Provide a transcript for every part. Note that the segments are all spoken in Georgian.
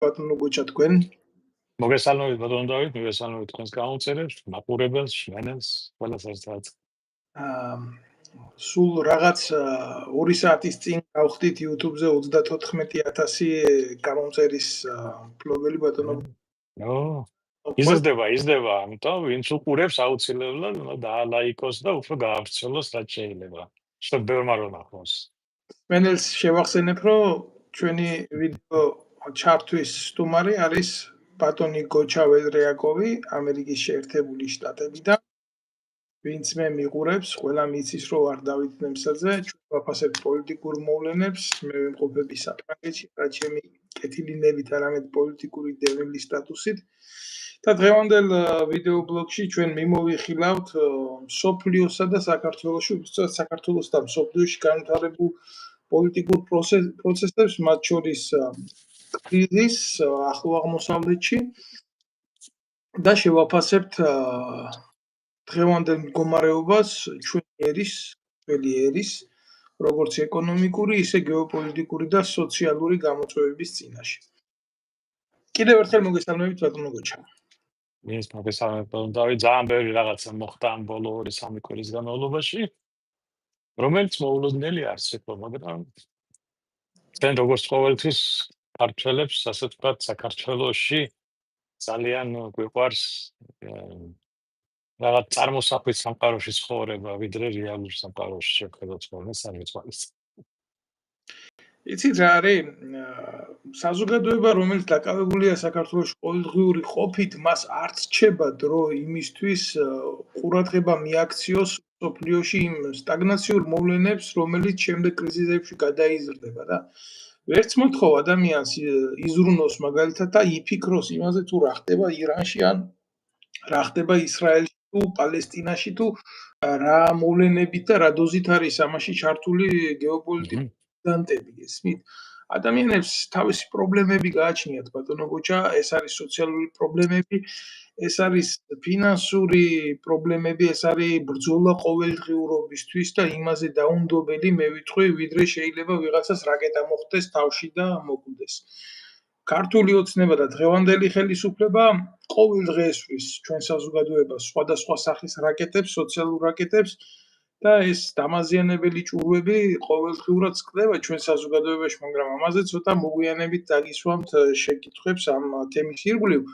ბატონო გოჩა თქვენ. მოგესალმებით ბატონო დავით, მოგესალმებით თქვენს გამომწერებს, მაყურებელს, შვენელს, ყველას ერთად. სულ რაღაც 2 საათის წინ გავხდით YouTube-ზე 34,000 გამომწერის ფლობელი ბატონო. იზრდება, ამიტომ ვინც უყურებს აუცილებლად დაალაიქოს და უფრო გაავრცელოს რაც შეიძლება. შევ ბევრმა რომ ნახოს. მენელს შევახსენებ, რომ ჩვენი ვიდეო ჩართვის სტუმარი არის ბატონი გოჩა ვედრეაკოვი, ამერიკის შეერთებული შტატებიდან. ვინც მე მიყურებს, ყველა მიცის რომ არ დავით ნემსაძე, ჩვენ ვაფასებთ პოლიტიკურ მოვლენებს, მე ვიმყოფები საფრანგეთში, რაც ჩემი კეთილინებით არამედ პოლიტიკური დევნილის სტატუსით. და დღევანდელ ვიდეო ბლოგში ჩვენ მიმოვიხილავთ სოფლიოსა და საქართველოში, უბრალოდ საქართველოს და სოფლიოში განვითარებულ პოლიტიკურ პროცესებს, მათ შორის კრიზისს ახლო აღმოსავლეთში და შევაფასებთ დღევანდელ მდგომარეობას ჩვენი ერის, როგორც ეკონომიკური, ისე გეოპოლიტიკური და სოციალური გამოწვევების წინაშე. კიდევ ერთხელ მოგესალმებით ბატონო გოჩა. მოგესალმებით ბატონო დავით, ძალიან ბევრი რაღაცა მოხდა ამ ბოლო 2-3 კვირის განმავლობაში, რომელიც მოულოდნელი არსება, მაგრამ ჩვენ როგორც ყოველთვის ქართველებს, ასე ვთქვათ, საქართველოში ძალიან გვიყვარს რაღაც წარმოსახვით სამყაროში ცხოვრება, ვიდრე რეალურ სამყაროში შევხედოთ ხოლმე სამწუხაროდ. იცით რა არის? საზოგადოება, რომელიც დაკავებულია საქართველოს ყოველდღიური ყოფით, მას არ რჩება დრო იმისთვის ყურადღება მიაქციოს სოფლიოში იმ სტაგნაციურ მოვლენებს, რომელიც შემდეგ კრიზისებში გადაიზრდება და ვერც მოთხოვ ადამიანს იზრუნოს მაგალითად და იფიქროს იმაზე თუ რა ხდება ირანში ან რა ხდება ისრაელში თუ პალესტინაში თუ რა მოვლენებით და რა დოზით არის ამაში ჩართული გეოპოლიტიკური დანტები, გესმით? ადამიანებს თავისი პრობლემები გააჩნიათ ბატონო გოჩა, ეს არის სოციალური პრობლემები, ეს არის ფინანსური პრობლემები, ეს არის ბრძოლა ყოველდღიურობისთვის და იმაზე დაუნდობელი მე ვიტყვი, ვიდრე შეიძლება ვიღაცას რაკეტა მოხდეს თავში და მოკვდეს. ქართული ოცნება და დღევანდელი ხელისუფლება ყოველ დღე ესვრის ჩვენ საზოგადოებას სხვადასხვა სახის რაკეტებს, სოციალურ რაკეტებს და ეს დამაზიანებელი ჭურვები ყოველდღიურად წყდება ჩვენ საზოგადოებაში, მაგრამ ამაზე ცოტა მოგვიანებით დაგისვამთ შეკითხვებს ამ თემის ირგვლივ.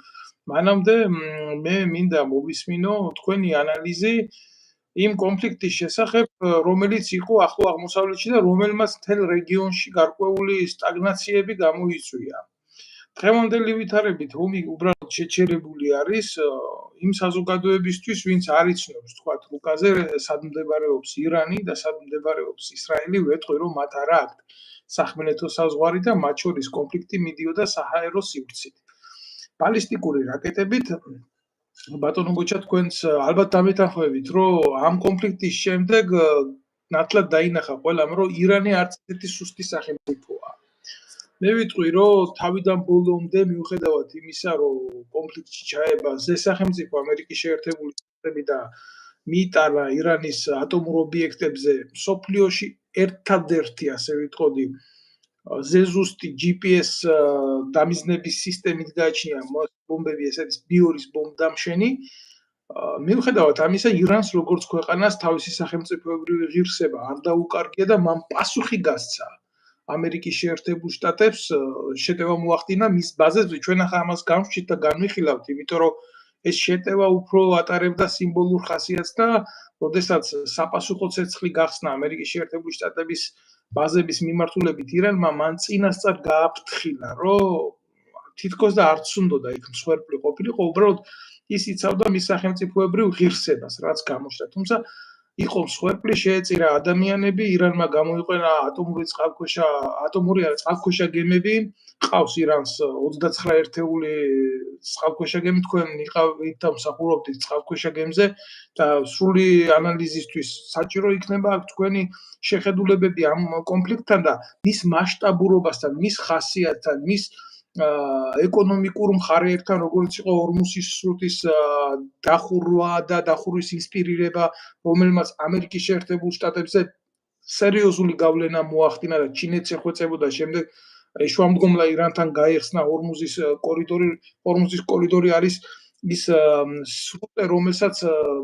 მანამდე მე მინდა მოვისმინო თქვენი ანალიზი იმ კონფლიქტის შესახებ, რომელიც იყო ახლო აღმოსავლეთში და რომელმაც მთელ რეგიონში გარკვეული სტაგნაციები გამოიწვია. დღევანდელი ვითარებით ომი უბრალოდ შეჩერებული არის იმ საზოგადოებისთვის, ვინც არ იცნობს, თქვათ, რუკაზე სად მდებარეობს ირანი და სად მდებარეობს ისრაელი, ვეტყვი რომ მათ არა აქვთ სახმელეთო საზღვარი და მათ შორის კონფლიქტი მიდიოდა საჰაერო სივრცით. ბალისტიკური რაკეტებით ბატონო გოჩა თქვენს ალბათ დამეთანხმებით, რომ ამ კონფლიქტის შემდეგ ნათლად დაინახა ყველამ, რომ ირანი არც ერთი სუსტი სახელმწიფოა. მე ვიტყვი, რომ თავიდან ბოლომდე მიუხედავად იმისა, რომ კონფლიქტში ჩაება ზესახელმწიფო ამერიკის შეერთებული შტატები და მიიტანა ირანის ატომურ ობიექტებზე, სოფლიოში ერთადერთი, ასე ვიტყოდი, ზეზუსტი GPS დამიზნების სისტემით გააჩნია ბომბები, ეს არის ბიორის ბომბდამშენი. მიუხედავად ამისა, ირანს როგორც ქვეყანას თავისი სახელმწიფოებრივი ღირსება არ დაუკარგია და მან პასუხი გასცა ამერიკის შეერთებულ შტატებს შეტევა მოახდინა მის ბაზებზე. ჩვენ ახლა ამას განვჭით და განვიხილავთ, იმიტომ რომ ეს შეტევა უფრო ატარებდა სიმბოლურ ხასიათს და როდესაც საპასუხო ცეცხლი გახსნა ამერიკის შეერთებული შტატების ბაზების მიმართულებით ირანმა, მან წინასწარ გააფრთხილა, რომ თითქოს და არც უნდოდა იქ მსხვერპლი ყოფილიყო, უბრალოდ ის იცავდა მის სახელმწიფოებრივ ღირსებას, რაც გამოჩნდა. თუმცა იყო მსხვერპლი, შეეწირა ადამიანები, ირანმა გამოიყენა ატომური წყალქვეშა გემები, ყავს ირანს 29 ერთეული წყალქვეშა გემი, თქვენ იყავით და მსახურობდით წყალქვეშა გემზე და სრული ანალიზისთვის საჭირო იქნება აქ თქვენი შეხედულებები ამ კონფლიქტთან და მის მასშტაბურობასთან, მის ხასიათთან, მის ეკონომიკურ მხარეებთან, როგორც იყო ორმუსის სრუტის დახურვა და დახურვის ინსპირირება, რომელმაც ამერიკის შეერთებულ შტატებზე სერიოზული გავლენა მოახდინა და ჩინეთს ეხვეწებოდა შემდეგ შუამდგომლა ირანთან გაიხსნა ჰორმუზის კორიდორი არის ის სრუტე, რომელსაც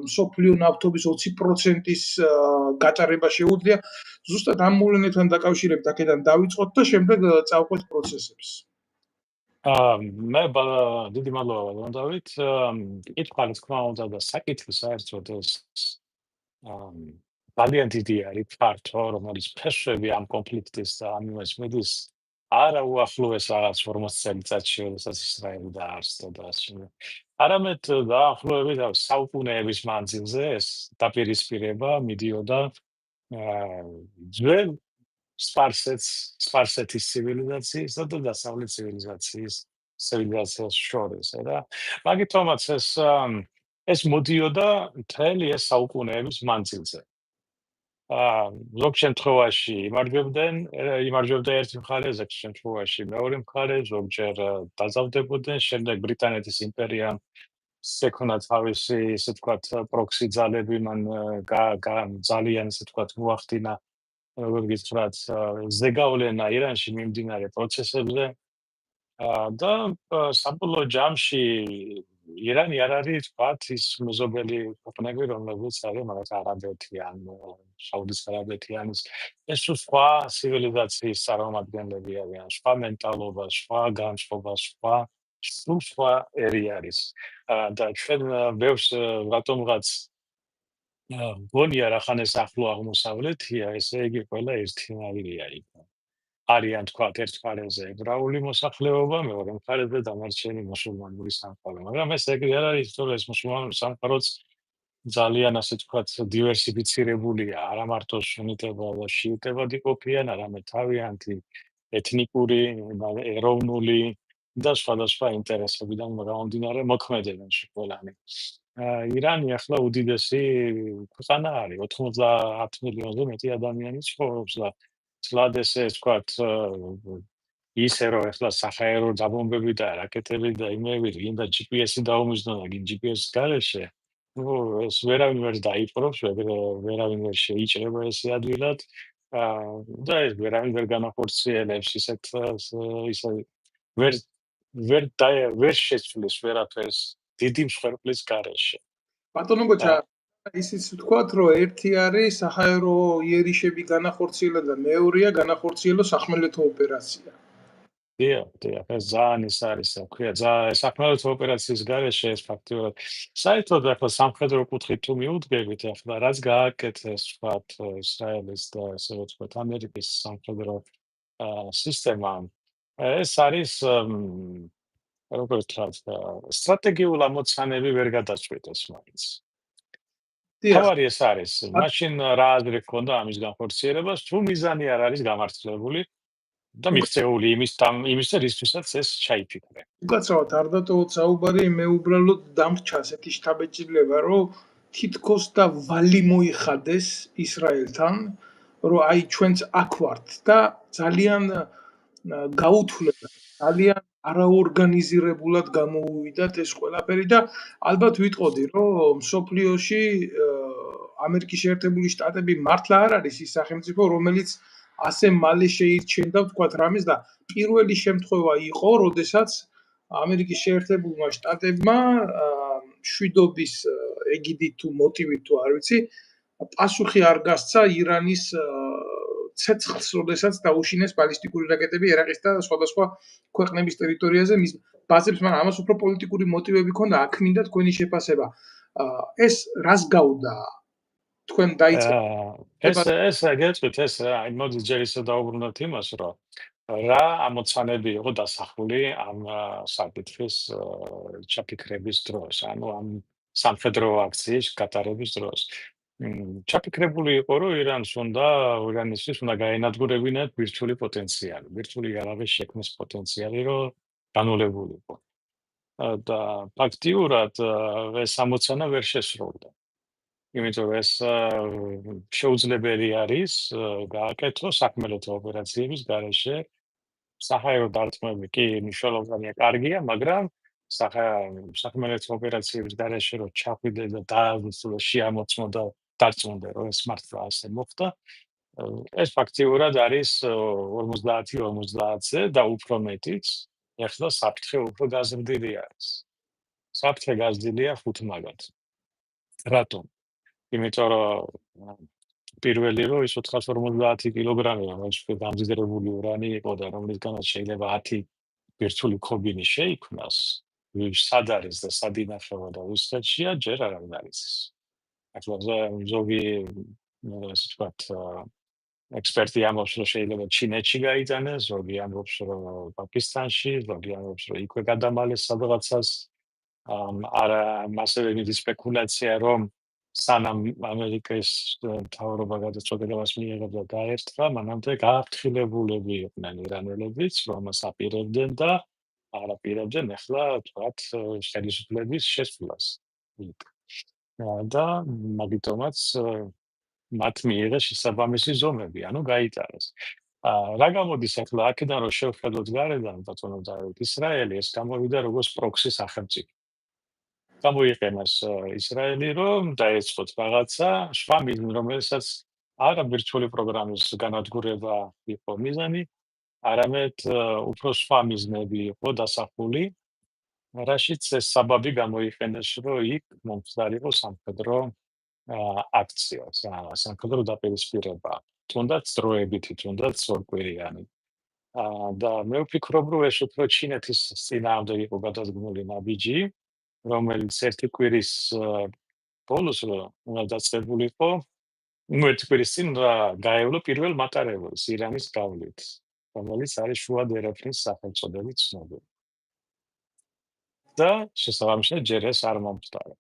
მსოფლიო ნავთობის 20%-ის გაჭარება შეუძლია. ზუსტად ამ მოვლენებთან დაკავშირებით აქედან დავიწყოთ და შემდეგ წავყვეთ პროცესებს. მე დიდი მადლობა დავით. კითხვა რა თქმა უნდა და საკითხი საერთოდ ეს ძალიან დიდი არის ფართო, რომელიც ფესვები ამ კონფლიქტის და ამ იმას მედის არა უახლოეს რაღაც 40 წელიწადში, როდესაც ისრაელი დაარსდა და ასე. არამედ დაახლოებით საუკუნეების მანძილზე ეს დაპირისპირება მიდიოდა ძველ სპარსეთის ცივილიზაციისა და დასავლეთ ცივილიზაციას შორის და მაგითომაც ეს მოდიოდა მთელი ეს საუკუნეების მანძილზე. ზოგ შემთხვევაში იმარჯვებდა ერთი მხარე, ზოგ შემთხვევაში მეორე მხარე, ზოგჯერ დაზავდებოდნენ, შემდეგ ბრიტანეთის იმპერიამ შექმნა თავისი, ისე ვთქვათ, პროქსი ძალები, მან ძალიან, ისე ვთქვათ, მოახდინა, როგორ გითხრათ, ზეგავლენა ირანში მიმდინარე პროცესებზე და საბოლოო ჯამში ირანი არ არის ვთქვათ ის მეზობელი ქვეყნები, რომლებიც არის მაგათ არაბეთი ან საუდის არაბეთიანის ეს სხვა ცივილიზაციის წარმომადგენლები არიან, სხვა მენტალობა, სხვა განწყობა, სხვა ერი არის და ჩვენ ბევრს რატომღაც გონია რახან ეს ახლო აღმოსავლეთია, ესე იგი ყველა ერთნაირია იქ. არიან თქვათ ერთ მხარეზე ებრაული მოსახლეობა, მეორე მხარეზე დანარჩენი მუსულმანური სამყარო. მაგრამ ეს ეგრე არ არის, თორე ეს მუსულმანური სამყაროც ძალიან ასე თქვათ დივერსიფიცირებულია, არა მარტო სუნიტება და შიიტებად იყოფიან, არამედ თავიანთი ეთნიკური, ეროვნული და სხვადასხვა ინტერესებიდან გამომდინარე მოქმედებენ ყველანი. ირანი ახლა უდიდესი ქვეყანა არის, 90 მილიონზე მეტი ადამიანი ცხოვრობს და ცლად ესე ვთქვათ ისე რომ ახლა საჰაერო დაბომბები და რაკეტები და იმები გინდა GPS-ი დაუმისდონ და გინ GPS-ის გარეშე ეს ვერავინ ვერ დაიპყრობს, ვერავინ ვერ შეიჭრება ესე ადვილად და ეს ვერავინ ვერ განახორციელებს ისეთ ვერ შეცვლის ვერაფერს დიდი მსხვერპლის გარეშე. ბატონო გოჩა, ისიც ვთქვათ, რომ ერთი არის საჰაერო იერიშები განახორციელა და მეორეა განახორციელო სახმელეთო ოპერაცია. დიახ, ეს ძალიან ის არის, ქვია, სახმელეთო ოპერაციის გარეშე ეს ფაქტიურად. საერთოდ ახლა სამხედრო კუთხით თუ მიუდგებით, ახლა რაც გააკეთეს, ვთქვათ, ისრაელის და ასე ვთქვათ, ამერიკის სამხედრო სისტემამ, ეს არის როგორ ვთქვათ, სტრატეგიულ ამოცანები ვერ გადაწყვეტეს მაინც. თავარი ეს არის, მაშინ რა აზრი ჰქონდა ამის განხორციელებას, თუ მიზანი არ არის გამართლებული და მიღწეული იმის რისთვისაც ეს ჩაიფიქრე. უკაცრავად არ დატოვოთ საუბარი, მე უბრალოდ დამრჩა ასეთი შთაბეჭდილება, რომ თითქოს და ვალი მოიხადეს ისრაელთან, რომ აი ჩვენც აქ ვართ და ძალიან გაუთვლება, ძალიან არაორგანიზირებულად გამოუვიდათ ეს ყველაფერი და ალბათ ვიტყოდი, რომ მსოფლიოში ამერიკის შეერთებული შტატები მართლა არ არის ის სახელმწიფო, რომელიც ასე მალე შეირჩენდა, ვთქვათ, რამეს და პირველი შემთხვევა იყო, როდესაც ამერიკის შეერთებულმა შტატებმა შვიდობის ეგიდით თუ მოტივით თუ არ ვიცი, პასუხი არ გასცა ირანის ცეცხლს, როდესაც დაუშინეს ბალისტიკური რაკეტები ერაყის და სხვადასხვა ქვეყნების ტერიტორიაზე, მის ბაზებს, მაგრამ ამას უფრო პოლიტიკური მოტივები ჰქონდა, აქ მინდა თქვენი შეფასება. ეს რას გაუდა? თქვენ დაიწყეთ. ეს გეტყვით, ეს აი მოდი ჯერ ისე დაუბრუნდეთ იმას, რომ რა ამოცანები იყო დასახული ამ საკითხის ჩაფიქრების დროს, ანუ ამ სამხედრო აქციის გატარების დროს. ჩაფიქრებული იყო, რომ ირანისთვის უნდა გაენადგურებინათ ბირთვული პოტენციალი, ბირთვული იარაღის შექმნის პოტენციალი, რომ განულებულიყო. და ფაქტიურად ეს ამოცანა ვერ შესრულდა. იმიტომ რომ ეს შეუძლებელი არის გააკეთოს საქმელეთო ოპერაციების გარეშე. საჰაერო დარტყმები კი მნიშვნელოვანია, კარგია, მაგრამ საქმელეთო ოპერაციების გარეშე რომ ჩახვიდე და შეამოწმო და დარწმუნდე, რომ ეს მართლა ასე მოხდა, ეს ფაქტიურად არის 50-50-ზე და უფრო მეტიც. ეხლა საფრთხე უფრო გაზრდილი არის. საფრთხე გაზრდილია 5 მაგად. რატომ? იმიტომ რომ პირველი რომ ის 450 კილოგრამი რომელიც დამზადებული ურანი იყო და რომლისგანაც შეიძლება 10 ბირთვული ქობინი შეიქმნას, სად არის და სად ინახება და რუსეთშია ჯერ არ არის. ახლა ზოგი ასე ვთქვათ ექსპერტი ამბობს რომ შეიძლება ჩინეთში გაიტანეს, ზოგი ამბობს რომ პაკისტანში, ზოგი ამბობს რომ იქვე გადამალეს სადღაცას. არა მასევე მიდის სპეკულაცია რომ სანამ ამერიკის მთავრობა გადაწყვეტილებას მიიღებდა დაერთხა, მანამდე გააფრთხილებულები იყვნენ ირანელებიც, რომ მას აპირებდნენ და არ აპირებდნენ ახლა თქვათ ხელისუფლების შესვლას. და მაგიტომაც მათ მიიღეს შესაბამისი ზომები, ანუ გაიტანეს. რა გამოდის ახლა აქედან რომ შევხედოთ გარედან, ბატონო დავით, ისრაელი ეს გამოვიდა როგორც პროქსი სახელმწიფო. გამოიყენეს ისრაელი რომ დაეწყოთ რაღაცა სხვა მიზნი, რომელსაც არა ვირტუალური პროგრამის განადგურება იყო მიზანი, არამედ უფრო სხვა მიზნები იყო დასახული, რაშიც ეს საბაბი გამოიყენეს, რომ იქ მომხდარიყო სამხედრო აქცია, სამხედრო დაპირისპირება, თუნდაც დროებითი, თუნდაც ორკვირიანი. და მე ვფიქრობ, რომ ეს უფრო ჩინეთის წინააღმდეგ იყო გადადგმული ნაბიჯი, რომელიც ერთი კვირის ბოლოს უნდა დაწყებულიყო, ერთი კვირის წინ გაევლო პირველ მატარებელს ირანის გავლით, რომელიც არის შუა დერეფნის სახელწოდებით ცნობილი. და შესაბამისად ჯერ ეს არ მომხდარა.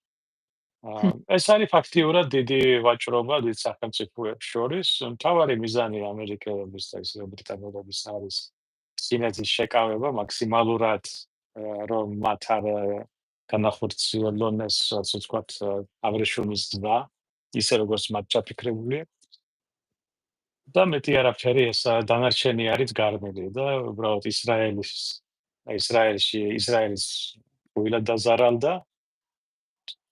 ეს არის ფაქტიურად დიდი ვაჭრობა დიდ სახელმწიფოებს შორის. მთავარი მიზანი ამერიკელების და ისრაელის ბრიტანელების არის ჩინეთის შეკავება მაქსიმალურად, რომ მათ არ განახორციელონ ეს, ასე ვთქვათ, აბრეშუმის ზრდა, ისე როგორც მათ ჩაფიქრებულია. და მეტი არაფერი ეს დანარჩენი არის გარბილი და უბრალოდ ისრაელის უილად დაზარალდა.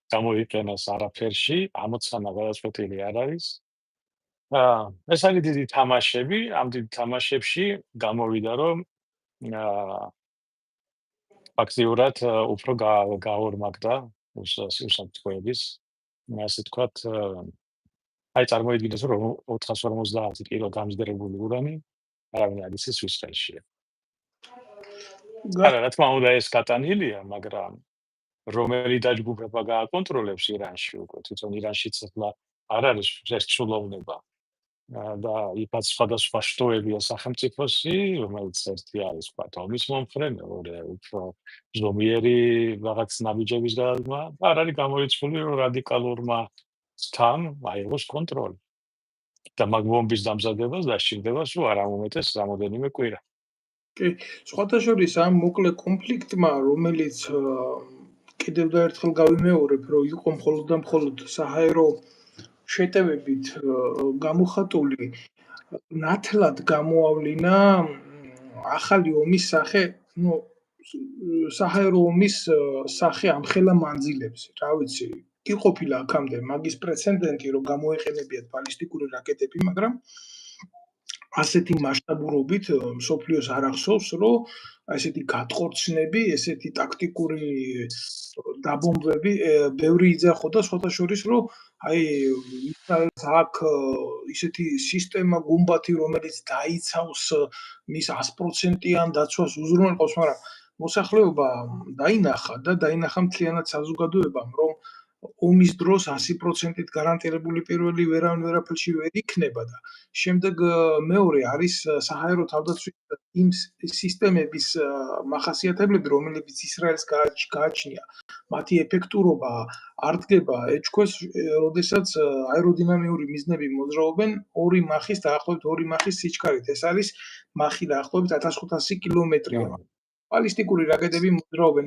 გამოიყენეს არაფერში, ამოცანა გადაწყვეტილი არ არის. ეს არის დიდი თამაშები, ამ დიდ თამაშებში გამოვიდა, რომ ფაქტიურად უფრო გაორმაგდა უსაფრთხოების, ასე ვთქვათ, აი წარმოიდგინეთ, რომ 450 კილო დამზადებული ურანი არავინ არ იცის ისრაელშია. არა, რა თქმა უნდა ეს გატანილია, მაგრამ რომელი დაჯგუფება გააკონტროლებს ირანში უკვე, თვითონ ირანშიც ახლა არ არის ერთსულოვნება. და იქაც სხვადასხვა შტოებია სახელმწიფოსი, რომელიც ერთი არის ვთქვათ ომის მომხრე, მეორე უფრო ზომიერი რაღაც ნაბიჯების გადადგმა, არ არის გამოიწვული რომ რადიკალურმა თან აიღოს კონტროლი. და მაგ ბომბის დამზადებას დასჭირდება სულ არ ამომეტეს რამოდენიმე კვირა. კი, სხვათა შორის ამ მოკლე კონფლიქტმა, რომელიც კიდევ და ერთხელ გავიმეორებ, რომ იყო მხოლოდ და მხოლოდ საჰაერო შეტევებით გამოხატული, ნათლად გამოავლინა ახალი ომის სახე, საჰაერო ომის სახე ამხელა მანძილებზე, რა ვიცი, კი ყოფილა აქამდე მაგის პრეცედენტი, რომ გამოეყენებიათ ბალისტიკური რაკეტები, მაგრამ ასეთი მასშტაბურობით მსოფლიოს არ ახსოვს, რომ ესეთი გატყორცნები, ესეთი ტაქტიკური დაბომბვები ბევრი იძახოდა, სხვათა შორის, რომ აი ისრაელს აქ ისეთი სისტემა გუმბათი, რომელიც დაიცავს მის 100%-იან დაცვას უზრუნველყოფს, მაგრამ მოსახლეობა დაინახა და დაინახა მთლიანად საზოგადოებამ, რომ ომის დროს 100%-ით გარანტირებული პირველი ვერავინ ვერაფერში ვერ იქნება და შემდეგ მეორე არის საჰაერო თავდაცვის იმ სისტემების მახასიათებლები, რომლებიც ისრაელს გააჩნია. მათი ეფექტურობა არ დგება ეჭქვეს, როდესაც აეროდინამიური მიზნები მოძრაობენ 2 მახის დაახლოებით 2 მახის სიჩქარით. ეს არის მახი დაახლოებით 1500 კილომეტრია. ბალისტიკური რაკეტები მოძრაობენ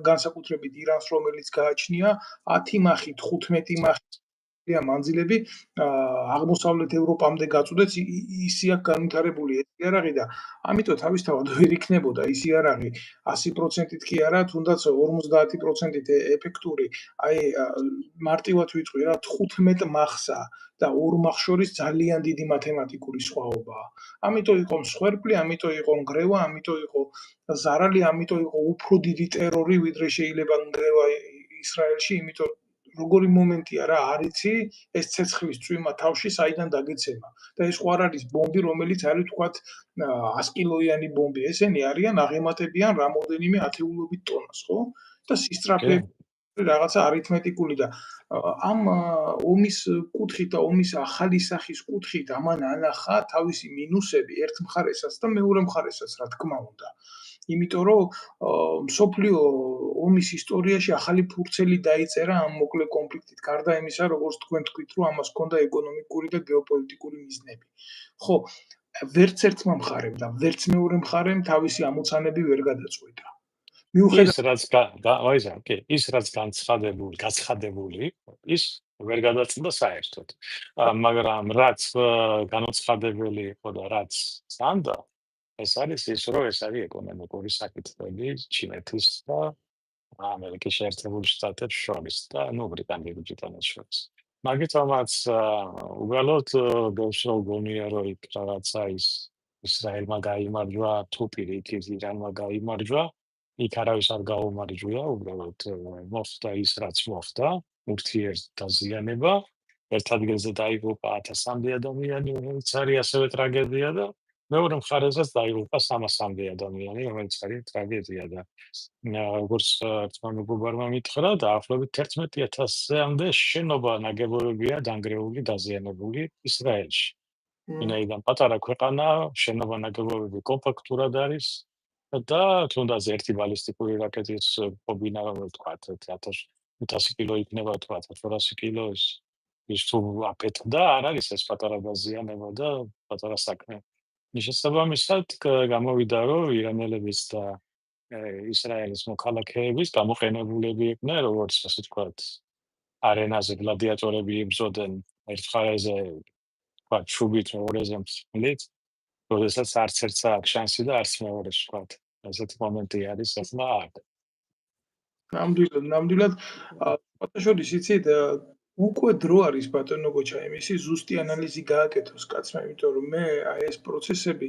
განსაკუთრებით ირანს, რომელიც გააჩნია 10 მახით, 15 მახით მანძილები აღმოსავლეთ ევროპამდე გაწოდეთ ის აქ განვითარებული ეს იარაღი და ამიტომ თავისთავად ვერ იქნებოდა ის იარაღი 100%-ით კი არა, თუნდაც 50%-ით ეფექტური. აი მარტივად ვიტყვი რა 15 მახსა და 2 მახს შორის ძალიან დიდი მათემატიკური სხვაობაა. ამიტომ იყო მსხვერპლი, ამიტომ იყო ნგრევა, ამიტომ იყო ზარალი, ამიტომ იყო უფრო დიდი ტერორი, ვიდრე შეიძლება ნგრევა ისრაელში, იმიტომ როგორი მომენტია რა, არ იცი, ეს ცეცხლის წვიმა თავში საიდან დაგეცემა. და ეს ხო არ არის ბომბი, რომელიც არის თქვათ 100 კილოიანი ბომბი. ესენი არიან აღემატებიან რამოდენიმე ათეულობით ტონას, ხო? და სისწრაფეები რაღაცა არითმეტიკული და ამ ომის კუთხით და ომის ახალი სახის კუთხით ამან ანახა თავისი მინუსები ერთ მხარესაც და მეორე მხარესაც, რა თქმა უნდა. იმიტომ რომ მსოფლიო ომის ისტორიაში ახალი ფურცელი დაიწერა ამ მოკლე კონფლიქტით. გარდა იმისა, როგორც თქვენ თქვით, რომ ამას ჰქონდა ეკონომიკური და გეოპოლიტიკური მიზნები. ხო, ვერც ერთმა მხარემ და ვერც მეორე მხარემ თავისი ამოცანები ვერ გადაწყვეტა. ის რაც გაცხადებული ის ვერ გადაწყვეტა საერთოდ. მაგრამ რაც განუცხადებელი იყო და რაც სანდა ეს არის ის, რომ ეს არის ეკონომიკური საკითხები ჩინეთის და ამერიკის შეერთებული შტატებს შორის და ბრიტანეთს შორის. მაგიტომაც უბრალოდ გულშროლ გონია, რომ იქ რაღაცა ის ისრაელმა გაიმარჯვა, თუ პირიქით ირანმა გაიმარჯვა, იქ არავის არ გაუმარჯვია, უბრალოდ მოხდა ის, რაც მოხდა, ურთიერთდაზიანება, ერთ ადგილზე დაიღუპა 1000-მდე ადამიანი, რომელიც არის ასევე ტრაგედია და მეორე მხარესაც დაიღუპა 300-მდე ადამიანი, რომელიც არის ტრაგედია და როგორც თმა მეგობარმა მითხრა, დაახლოებით 11,000-მდე შენობა ნაგებობებია დანგრეული, დაზიანებული ისრაელში. ვინაიდან პატარა ქვეყანა, შენობა ნაგებობები კომპაქტურად არის და თუნდაც ერთი ბალისტიკური რაკეტის ბობინა, რომელიც თქვათ 1500 კილო იქნება, თქვათ 800 კილო ის თუ აფეთდა, არ არის ეს პატარა დაზიანება და პატარა საქმე. მის შესაბამისად გამოვიდა, რომ ირანელებიც და ისრაელის მოქალაქეების გამოყენებულები იყვნენ, როგორც ასე ვთქვათ, არენაზე გლადიატორები იბრძოდნენ ერთ მხარეზე, ვთქვათ, შუბით, მეორეზე მსხლით, როდესაც არც ერთს აქვს შანსი და არც მეორეს, ვთქვათ. ესეთი მომენტი არის ახლა აქ. ნამდვილად, ფოტოშოპის იცით, უკვე დრო არის ბატონო გოჩა იმისი ზუსტი ანალიზი გააკეთოს კაცმა, იმიტომ რომ მე აი ეს პროცესები,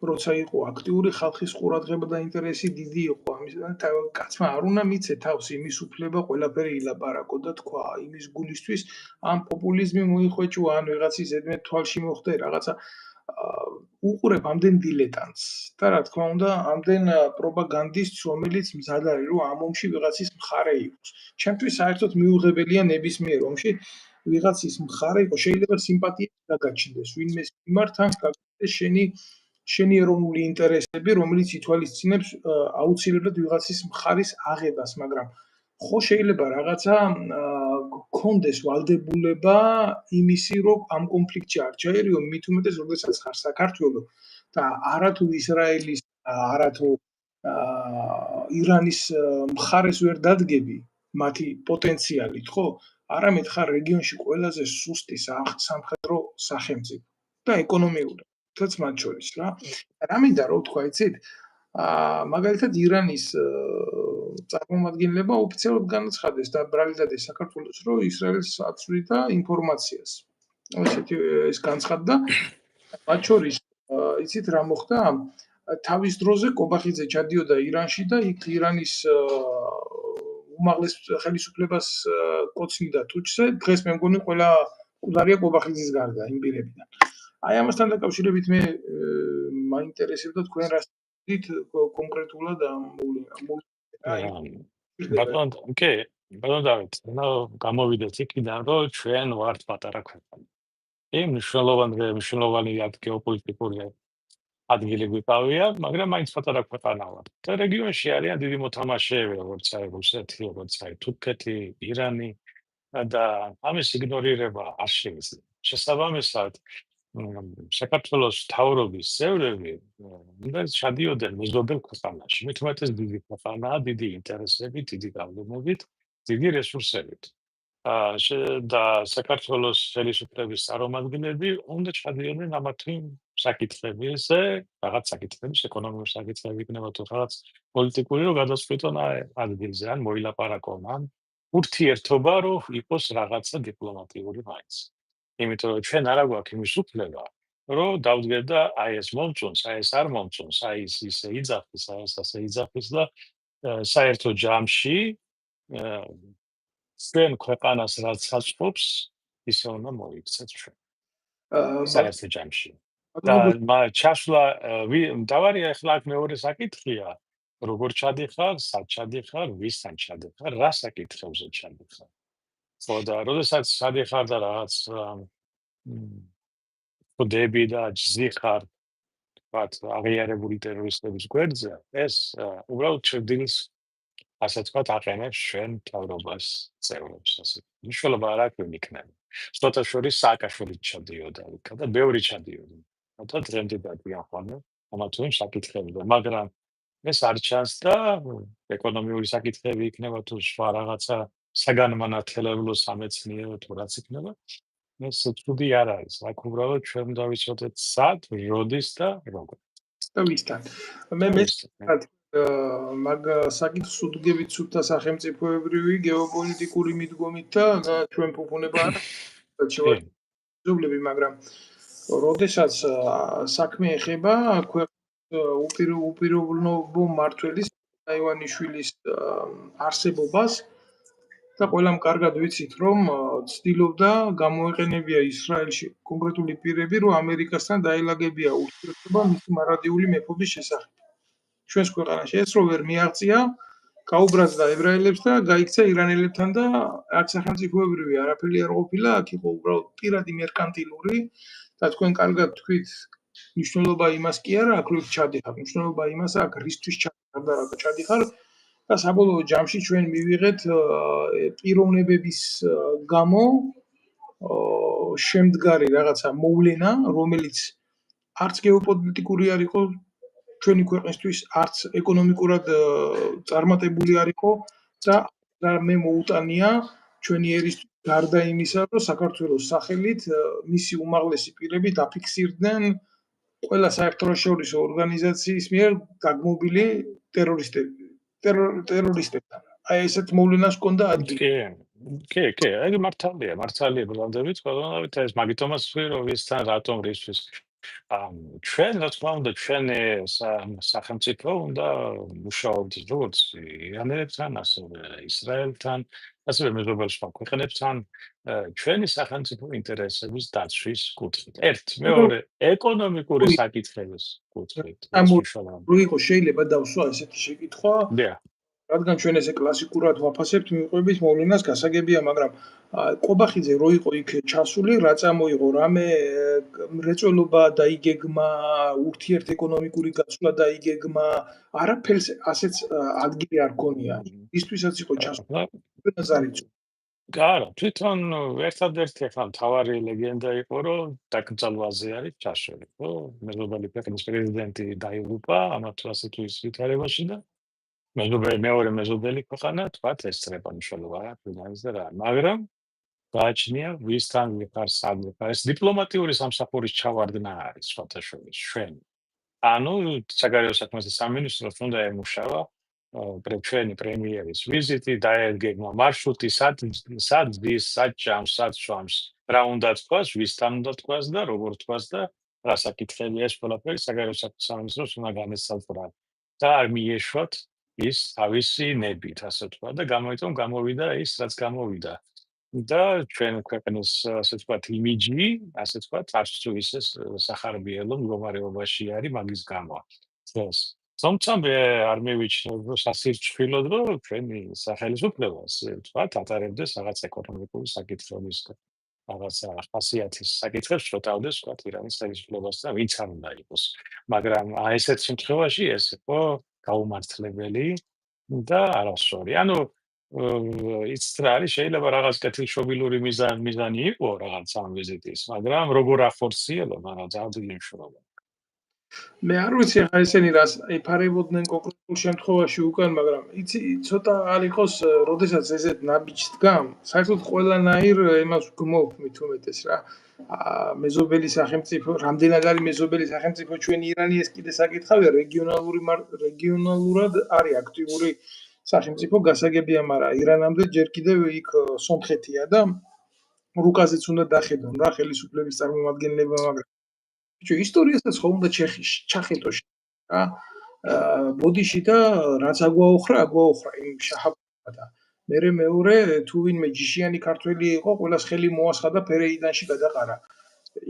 როცა იყო აქტიური ხალხის ყურადღება და ინტერესი დიდი იყო ამისგან, კაცმა არ უნდა მიცე თავს იმის უფლება ყველაფერი ილაპარაკო და თქვა იმის გულისთვის ამ პოპულიზმი მოიხვეჭვა, ან ვიღაცის ზედმეტ თვალში მოხდა რაღაცა უყურებ ამდენ დილეტანტს და რა თქმა უნდა ამდენ პროპაგანდისტს, რომელიც მზად არის რომ ამ ომში ვიღაცის მხარე იყოს. ჩემთვის საერთოდ მიუღებელია ნებისმიერ ომში ვიღაცის მხარე იყოს, შეიძლება სიმპათია გაგაჩნდეს ვინმეს მიმართ, ან გაგაჩნდეს შენი ეროვნული ინტერესები, რომელიც ითვალისწინებს აუცილებლად ვიღაცის მხარის აღებას, მაგრამ ხო შეიძლება რაღაცა გქონდეს ვალდებულება იმისი, რომ ამ კონფლიქტში არ ჩაერიო, მით უმეტეს, როდესაც ხარ საქართველო და არათუ ისრაელის, არათუ ირანის მხარეს ვერ დადგები მათი პოტენციალით, ხო? არამედ ხარ რეგიონში ყველაზე სუსტი სამხედრო სახელმწიფო და ეკონომიურადაც მათ შორის რა. რა მინდა რომ თქვა, იცით? მაგალითად ირანის წარმომადგენლება ოფიციალურად განაცხადეს და ბრალდადეს საქართველოს, რომ ისრაელს აცვლიდა ინფორმაციას. ესეთი ეს განცხადდა. მათ შორის იცით რა მოხდა? თავის დროზე კობახიძე ჩადიოდა ირანში და იქ ირანის უმაღლეს ხელისუფლებას კოცნიდა თუჩზე. დღეს მე მგონი ყველა მკვდარია კობახიძის გარდა იმ პირებიდან. აი ამასთან დაკავშირებით მე მაინტერესებდა თქვენ რას ით კონკრეტულად ბატონო დავით, გამოვიდეთ იქიდან, რომ ჩვენ ვართ პატარა ქვეყანა. მნიშვნელოვანი გეოპოლიტიკური ადგილი გვიყავია, მაგრამ მაინც პატარა ქვეყანა ვართ. და რეგიონში არიან დიდი მოთამაშეები, როგორც არის რუსეთი, როგორც არის თურქეთი, ირანი და ამის იგნორირება არ შეიძლება. შესაბამისად, საქართველოს მთავრობის წევრები უნდა ჩადიოდნენ მეზობელ ქვეყანაში. მით უმეტეს დიდი ქვეყანაა, დიდი ინტერესებით, დიდი გავლენებით, დიდი რესურსებით. და საქართველოს ხელისუფლების წარმომადგენლები უნდა ჩადიოდნენ ამა თუ იმ საკითხებზე, რაღაც საკითხების, ეკონომიკური საკითხები იქნება თუ რაღაც პოლიტიკური, რომ გადაწყვიტონ ადგილზე ან მოილაპარაკონ, ან ურთიერთობა რომ იყოს რაღაცა დიპლომატიური მაინც. იმიტომ რომ ჩვენ არა გვაქვს იმის უფლება, რომ დავდგეთ და აი ეს მომწონს, აი ეს არ მომწონს, აი ის ისე იძახის, აი ეს ასე იძახის და საერთო ჯამში ჩვენ ქვეყანას რაც საწყობს, ისე უნდა მოიქცეთ ჩვენ. საერთო ჯამში. და ჩასვლა დავარია ახლა აქ მეორე საკითხია, როგორ ჩადიხარ, სად ჩადიხარ, ვისთან ჩადიხარ, რა საკითხებზე ჩადიხარ. ხო და როდესაც ჩადიხარ და რაღაც ხდები და ჯზიხარ, ვთქვათ, აღიარებული ტერორისტების გვერდზე, ეს უბრალოდ ჩრდილს ასე ვთქვათ, აყენებს ჩვენ მთავრობას წევრებს, ასე. მნიშვნელობა არ აქვს იქნება. სხვათა შორის სააკაშვილიც ჩადიოდა იქ და ბევრი ჩადიოდა. და დღემდე დაგიახვალე ამა თუ იმ საკითხებზე, მაგრამ ეს არ ჩანს და ეკონომიური საკითხები იქნება თუ სხვა რაღაცა საგანმანათლებლო სამეცნიერო თუ რაც იქნება, ეს ცუდი არ არის. აქ უბრალოდ ჩვენ უნდა ვიცოდეთ სად, როდის და როგორ. და ვისთან. მე მაგ საკითხს უდგებით სულთა სახელმწიფოებრივი გეოპოლიტიკური მიდგომით და ჩვენ ფუფუნება შევაძლებლები, მაგრამ როდესაც საქმე ეხება ქვეყნის უპირობო მმართველის აივანიშვილის არსებობას და ყველამ კარგად ვიცით, რომ ცდილობდა გამოეყენებია ისრაელში კონკრეტული პირები, რომ ამერიკასთან დაელაგებია ურთიერთობა მისი მარადიული მეფობის შესახებ. ჩვენს ქვეყანაში ეს რო ვერ მიაღწია, გაუბრაზდა ებრაელებს და გაიქცა ირანელებთან და აქ სახელმწიფოებრივი არაფერი არ ყოფილა, აქ იყო უბრალოდ პირადი მერკანტილური და თქვენ კარგად თქვით, მნიშვნელობა იმას კი არა, აქ რო ჩადიხარ, მნიშვნელობა იმას აქვს, რისთვის ჩადიხარ და რა ჩადიხარ და საბოლოო ჯამში ჩვენ მივიღეთ პიროვნებების გამო შემდგარი რაღაცა მოვლენა, რომელიც არც გეოპოლიტიკური არ იყო ჩვენი ქვეყნისთვის, არც ეკონომიკურად წარმატებული არ იყო და მე მოუტანია ჩვენი ერისთვის გარდა იმისა, რომ საქართველოს სახელით მისი უმაღლესი პირები დაფიქსირდნენ ყველა საერთაშორისო ორგანიზაციის მიერ გაგმობილი ტერორისტებთან. აი ესეთ მოვლენას ჰქონდა ადგილი. კი, აი მართალია ბრძანდებით, ყველანაირად ეს მაგიტომაც რომ ვისთან რატომ რისთვის ჩვენ რა თქმა უნდა ჩვენი სახელმწიფო უნდა მუშაობდეს როგორც ირანელებთან, ასევე ისრაელთან, ასევე მეზობელ სხვა ქვეყნებთან ჩვენი სახელმწიფო ინტერესების დაცვის კუთხით. მეორე ეკონომიკური საკითხების კუთხით. რო იყო შეიძლება დავსვა ესეთი შეკითხვა? რადგან ჩვენ ესე კლასიკურად ვაფასებთ მიყვებით მოვლენას გასაგებია, მაგრამ ყობახიძე რო იყო იქ ჩასული, რა წამოიღო, რამე მრეწველობა დაიგეგმა, ურთიერთეკონომიკური გაცვლა დაიგეგმა, არაფერს ასეც ადგილი არ ქონია. ისთვისაც იყო ჩასული. არა, თვითონ ერთადერთი ახლა მთავარი ლეგენდა იყო, რომ დაკრძალვაზე არის ჩასული, ხო? მეზობელი ქვეყნის პრეზიდენტი დაიღუპა ამა თუ ასე თუ ის ვითარებაში და მეორე მეზობელი ქვეყანა თქვათ ესწრება მნიშვნელობა რა ფინანსს და რა, მაგრამ გააჩნია ვისთან ვიყარ სად ვიყარ. ეს დიპლომატიური სამსახურის ჩავარდნა არის სხვათა შორის ჩვენ. ანუ საგარეო საქმეთა სამინისტროს უნდა ემუშავა ჩვენი პრემიერის ვიზიტი, დაერგეგმა მარშრუტი, სად დის, სად ჭამს, სად შვამს, რა უნდა თქვას, ვისთან უნდა თქვას და როგორ თქვას და რა საკითხებია ეს ყველაფერი საგარეო საქმეთა სამინისტროს უნდა განესწრაფვა და არ მიეშვათ ის თავისი ნებით, ასე ვთქვა და გამოვიდა ის, რაც გამოვიდა. და ჩვენ ქვეყნის, ასე ვთქვათ, იმიჯი, ასე ვთქვათ, არც თუ ისე სახარბიელო მდგომარეობაში არის მაგის გამო. დღეს. თუმცა მე არ მივიჩნევ, რომ სასირჩხილოდ, რომ ჩვენი სახელმწიფო, ასე ვთქვათ, ატარებდეს რაღაც ეკონომიკური საკითხების რაღაცა ხასიათის საკითხებს, რომ თავდეს ვთქვათ, ირანის ხელისუფლებასთან ვინც არ უნდა იყოს. მაგრამ ესეთ შემთხვევაში ეს იყო გაუმართლებელი და არასწორი. ანუ იცით რა არის, შეიძლება რაღაც კეთილშობილური მიზანი იყო რაღაც ამ ვიზიტის, მაგრამ როგორ ახორციელო, მაგრამ ძალიან მნიშვნელოვანია. მე არ ვიცი ახლა ესენი რას ეფარებოდნენ კონკრეტულ შემთხვევაში უკან, მაგრამ იცი ცოტა არ იყოს, როდესაც ესეთ ნაბიჯს დგამ, საერთოდ ყველანაირ იმას გმობ მით უმეტეს რა. მეზობელი სახელმწიფო, რამდენად არის მეზობელი სახელმწიფო ჩვენი ირანი, ეს კიდე საკითხავია, რეგიონალურად არის აქტიური სახელმწიფო გასაგებია, მაგრამ ირანამდე ჯერ კიდევ იქ სომხეთია და რუკაზეც უნდა დახედონ რა ხელისუფლების წარმომადგენლება, მაგრამ ბიჭო, ისტორიასაც ხომ უნდა ჩახედო რა. ბოდიში და რაც აგვაოხრა იმ შაჰ-აბასმა და მერე მეორე თუ ვინმე ჯიშიანი ქართველი იყო, ყველას ხელი მოასხა და ფერეიდანში გადაყარა.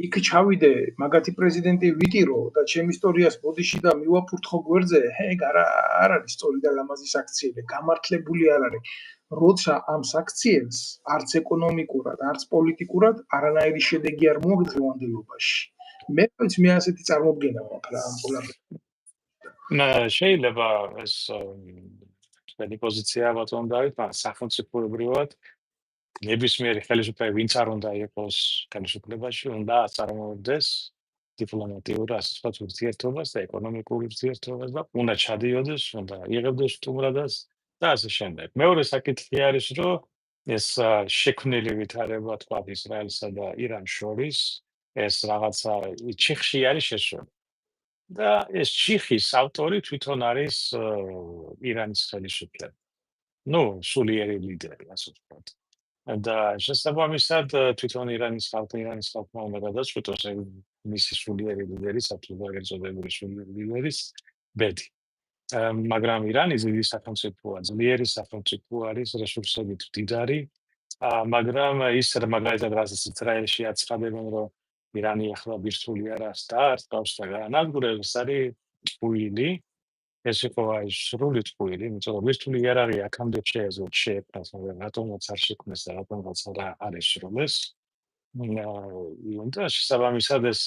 იქ ჩავიდე, მაგათი პრეზიდენტი ვიტირო და ჩემ ისტორიას ბოდიში და მივაფურთხო გვერდზე, ეგ არ არის სწორი და ლამაზი საქციელი, გამართლებული არ არის. როცა ამ საქციელს არც ეკონომიკურად, არც პოლიტიკურად არანაირი შედეგი არ მოაქვს დღევანდელობაში. მე ასეთი წარმოდგენა მაქვს რა ამ ყველაფერს. შეიძლება ეს თქვენი პოზიცია ბატონ დავით, მაგრამ სახელმწიფოებრივად ნებისმიერი ხელისუფლება ვინც არ უნდა იყოს ხელისუფლებაში, უნდა აწარმოებდეს დიპლომატიურ ასე ვთქვათ ურთიერთობას და ეკონომიკურ ურთიერთობას და უნდა ჩადიოდეს, უნდა იღებდეს სტუმრადას და ასე შემდეგ. მეორე საკითხი არის, რომ ეს შექმნილი ვითარება თქვა ისრაელსა და ირანს შორის ეს რაღაცა ჩიხში არის შესული. და ეს ჩიხის ავტორი თვითონ არის ირანის ხელისუფლება. ნუ, სულიერი ლიდერი, ასე ვთქვათ. და შესაბამისად თვითონ ირანის ხალხმა უნდა გადაწყვიტოს მისი სულიერი ლიდერი, საფუძველი ეწოდებული სულიერი ლიდერის ბედი. მაგრამ ირანი დიდი სახელმწიფოა, ძლიერი სახელმწიფო არის, რესურსებით მდიდარი, მაგრამ ის მაგალითად რასაც ისრაელში აცხადებენ, რომ ირანი ახლა ბირთვული არას და არ გავს და განადგურებს, არის ტყუილი. ეს იყო აი სრული ტყუილი, იმიტომ რომ ბირთვული არ არის აქამდე შეეფრას, მაგრამ რატომაც არ შექმნეს და რატომაც არ ესრულეს. და შესაბამისად ეს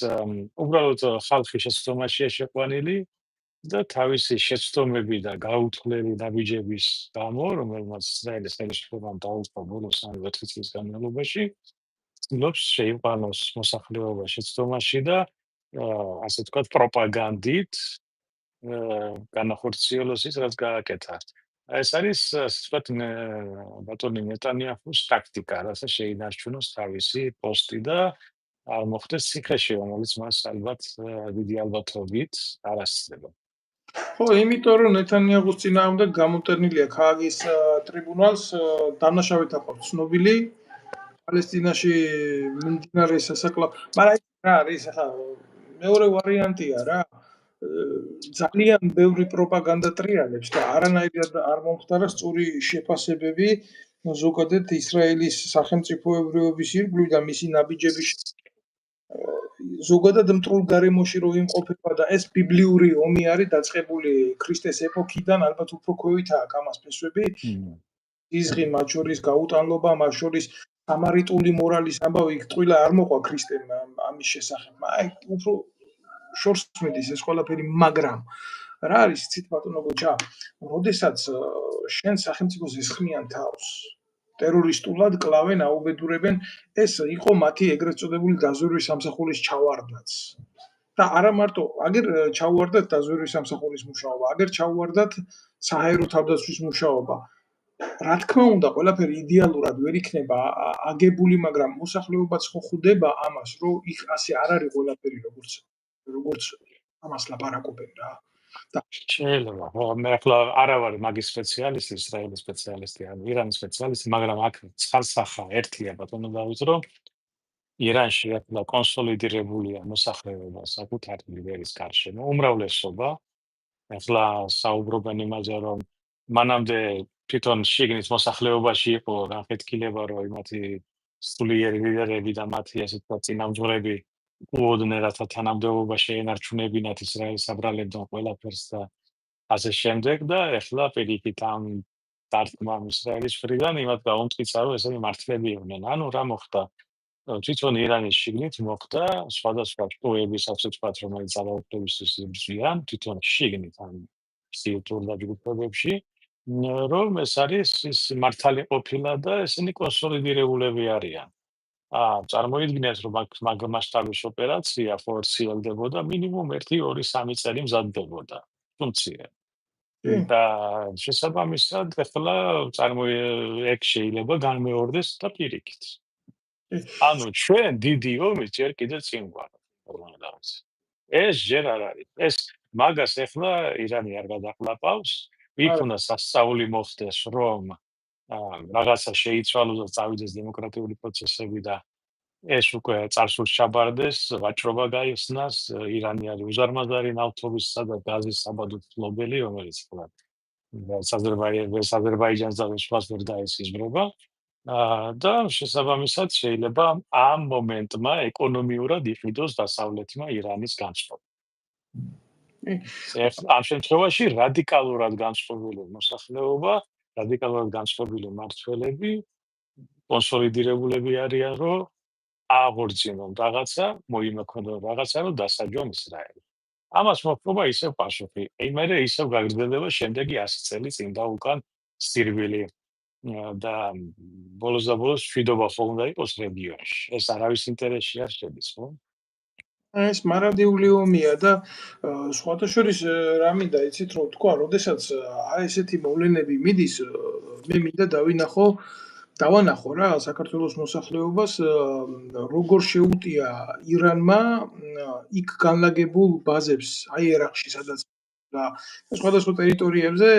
უბრალოდ ხალხი შეცდომაშია შეყვანილი და თავისი შეცდომები და გაუთვლელი ნაბიჯების გამო, რომელმაც ისრაელის ხელისუფლებამ დაუწყო ბოლოს 3-4 წლის განმავლობაში, ცდილობს შეიყვანოს მოსახლეობა შეცდომაში და ასე ვთქვათ პროპაგანდით განახორციელოს ის, რაც გააკეთა. ეს არის ასე ვთქვათ ბატონი ნეტანიაჰუს ტაქტიკა, რასაც შეინარჩუნოს თავისი პოსტი და არ მოხდეს ციხეში, რომელიც მას ალბათ დიდი ალბათობით არ ასწრება. ხო, იმიტომ რომ ნეტანიაჰუს წინააღმდეგ გამოტანილია ქააგის ტრიბუნალს დამნაშავედ აყავს ცნობილი პალესტინაში მიმდინარე სასაკლაპო, მაგრამ რა არის ახლა მეორე ვარიანტია რა. ძალიან ბევრი პროპაგანდა ტრიალებს და არანაირად არ მომხდარა სწორი შეფასებები ზოგადად ისრაელის სახელმწიფოებრიობის ირგვლივ და მისი ნაბიჯების ზოგადად მტრულ გარემოში რო იმყოფება და ეს ბიბლიური ომი არის დაწყებული ქრისტეს ეპოქიდან, ალბათ უფრო ქვევითაა კამას ფესვები. იზღი მათ შორის გაუტანლობა, მათ შორის სამარიტული მორალის ამბავი ტყილა არ მოყვა ქრისტემ ამის შესახებ. აი უფრო შორს მიდის ეს ყველაფერი, მაგრამ რა არის ცით ბატონო გოჩა, როდესაც შენ სახელმწიფოს ესხმიან თავს ტერორისტულად კლავენ, აუბედურებენ, ეს იყო მათი ეგრეთ წოდებული დაზვერვის სამსახურის ჩავარდნაც. და არა მარტო, აგერ ჩავარდათ დაზვერვის სამსახურის მუშაობა, აგერ ჩავარდათ საჰაერო თავდაცვის მუშაობა. რა თქმა უნდა, ყველაფერი იდეალურად ვერ იქნება აგებული, მაგრამ მოსახლეობაც ხო ხვდება ამას, რომ იქ ასე არ არის ყველაფერი როგორც ამას ლაპარაკობენ რა. შეიძლება, მე ახლა არა ვარ მაგის სპეციალისტი, ისრაელის სპეციალისტი, ან ირანის სპეციალისტი, მაგრამ აქ წყალსახა ერთია ბატონო დავით, რომ ირანში ახლა კონსოლიდირებულია მოსახლეობა საკუთარი ლიდერის გარშემო, უმრავლესობა. ახლა საუბრობენ იმაზე, რომ მანამდე თვითონ შიგნით მოსახლეობაში იყო განხეთქილება, რომ იმათი სულიერი ლიდერები და მათი ასე ვთქვათ წინამძღვრები უოდნენ, რათა თანამდებობა შეენარჩუნებინათ ისრაელის აბრალებდნენ ყველაფერს და ასე შემდეგ და ახლა პირიქით ამ დარტყმამ ისრაელის მხრიდან იმათ გაუმტკიცა, რომ ესენი მართლები იყვნენ. ანუ რა მოხდა? თვითონ ირანის შიგნით მოხდა სხვადასხვა შტოების ასე ვთქვათ, რომელიც ძალაუფლებისთვის იბრძვიან, თვითონ შიგნით ამ სიუტურ დაჯგუფებებში, რომ ეს არის ის მართალი ყოფილა და ესენი კონსოლიდირებულები არიან. წარმოიდგინეთ, რომ მაგ მასშტაბის ოპერაცია ხორციელდებოდა მინიმუმ 1-2-3 წელი მზადდებოდა. თუმცა და შესაბამისად ახლა ეგ შეიძლება განმეორდეს და პირიქით. ანუ ჩვენ დიდი ომის ჯერ კიდევ წინ გვაქვს. ეს ჯერ არ არის. ეს მაგას ახლა ირანი არ გადაყლაპავს, იქ უნდა სასწაული მოხდეს, რომ რაღაცა შეიცვალოს და წავიდეს დემოკრატიული პროცესები და ეს უკვე წარსულს ჩაბარდეს, ვაჭრობა გაიხსნას, ირანი არის უზარმაზარი ნავთობისა და გაზის საბადო მფლობელი, რომელიც ახლა აზერბაიჯანს და სხვას ვერ დაესიზმრება. და შესაბამისად შეიძლება ამ მომენტმა ეკონომიურად იყიდოს დასავლეთმა ირანის განწყობა. ამ შემთხვევაში რადიკალურად განწყობილი მოსახლეობა, რადიკალურად განწყობილი მმართველები კონსოლიდირებულები არიან, რომ აღორძინონ რაღაცა, მოიმოქმედონ რაღაცა, რომ დასაჯონ ისრაელი. ამას მოჰყვა ისევ პასუხი. მერე ისევ გაგრძელდება შემდეგი 100 წელი წინ და უკან სირბილი და ბოლოს და ბოლოს მშვიდობა ხო უნდა იყოს რეგიონში. ეს არავის ინტერესში არ შედის, ხო? ეს მარადიული ომია და სხვათა შორის რა მინდა იცით რომ თქვა, როდესაც ესეთი მოვლენები მიდის, მე მინდა დავანახო რა საქართველოს მოსახლეობას როგორ შეუტია ირანმა იქ განლაგებულ ბაზებს, აი ერაყში სადაც და სხვადასხვა ტერიტორიებზე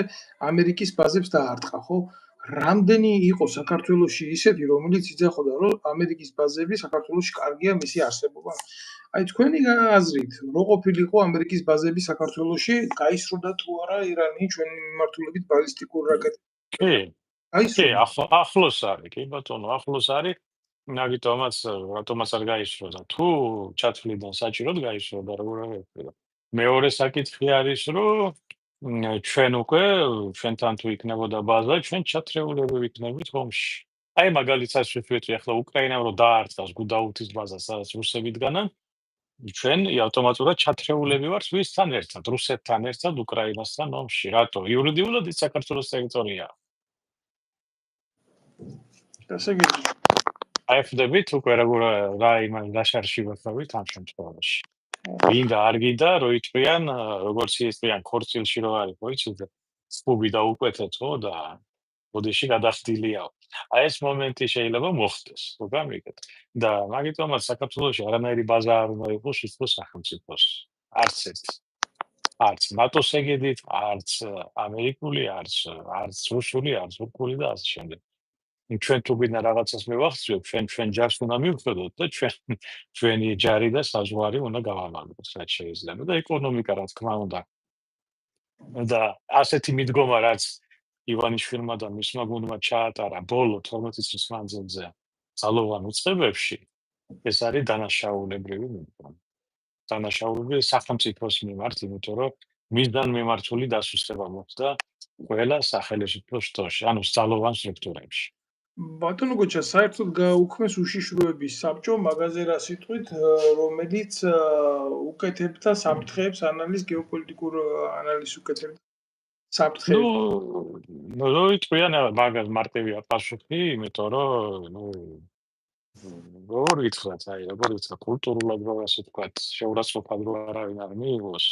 ამერიკის ბაზებს დაარტყა, ხო? რამდენი იყო საქართველოში ისეთი, რომელიც იძახოდა, რომ ამერიკის ბაზები საქართველოში კარგია მისი არსებობა. აი თქვენი აზრით, რო ყოფილიყო ამერიკის ბაზები საქართველოში, გაისროდა თუ არა ირანი ჩვენი მიმართულებით ბალისტიკურ რაკეტებს? კი, ახლოს არის, კი ბატონო, ახლოს არის. რატომაც არ გაისროდა. თუ ჩათვლიდან საჭიროდ გაისროდა, როგორ არ ეფერა. მეორე საკითხი არის, რომ ჩვენ უკვე ჩვენთან თუ იქნებოდა ბაზა, ჩვენ ჩათრეულები ვიქნებით ომში. აი მაგალითად ვიტყვი ახლა უკრაინამ რომ დაარტყას გუდაუთის ბაზას, სადაც რუსები დგანან, ჩვენ ავტომატურად ჩათრეულები ვართ ვისთან ერთად, რუსეთთან ერთად უკრაინასთან ომში. რატო? იურიდიულად ის საქართველოს ტერიტორია. გასაგებია. აი ხვდებით უკვე რა შარში ვახავით ამ შემთხვევაში. ვინდა არ გინდა რომ იტყვიან, როგორც იტყვიან ქორწილში რო არის, ხო იცით? სპუგი დაუკვეთეთ, ხო და ბოდიში გადახდილია. აი ეს მომენტი შეიძლება მოხდეს, ხო გამიგეთ? და მაგიტომაც საქართველოში არანაირი ბაზა არ უნდა იყოს ის სახელმწიფოს. არც ნატოს ეგედით, არც ამერიკული, არც რუსული, არც უკრაინული და ასე შემდეგ. ჩვენ თუ გვინდა რაღაცას მივახციოთ, ჩვენ ჯარს უნდა მივხვდოთ და ჩვენი ჯარი და საზღვარი უნდა გავამაგროთ, რაც შეიძლება და ეკონომიკა რა თქმა უნდა. და ასეთი მიდგომა რაც ივანიშვილმა და მისმა გუნდმა ჩაატარა ბოლო 12 წლის მანძილზე ძალოვან უწყებებში, ეს არის დანაშაულებრივი მიდგომა. დანაშაულებრივი სახელმწიფოს მიმართ, იმიტომ რომ მისგან მიმართული დასუსტება მოხდა ყველა სახელმწიფო შტოში, ანუ ძალოვან სტრუქტურებში. ბატონო გოჩა, საერთოდ გაუქმეს უშიშროების საბჭო მაგაზე რა სიტყვით, რომელიც უკეთებდა საფრთხეებს ანალიზ, გეოპოლიტიკურ ანალიზს უკეთებდა საფრთხეებს. რო იტყვიან მაგას მარტივია პასუხი, იმიტომ რომ როგორ ითხრათ, კულტურულად რო ასე ვთქვათ, შეურაცხყოფად რო არავინ არ მიიღოს.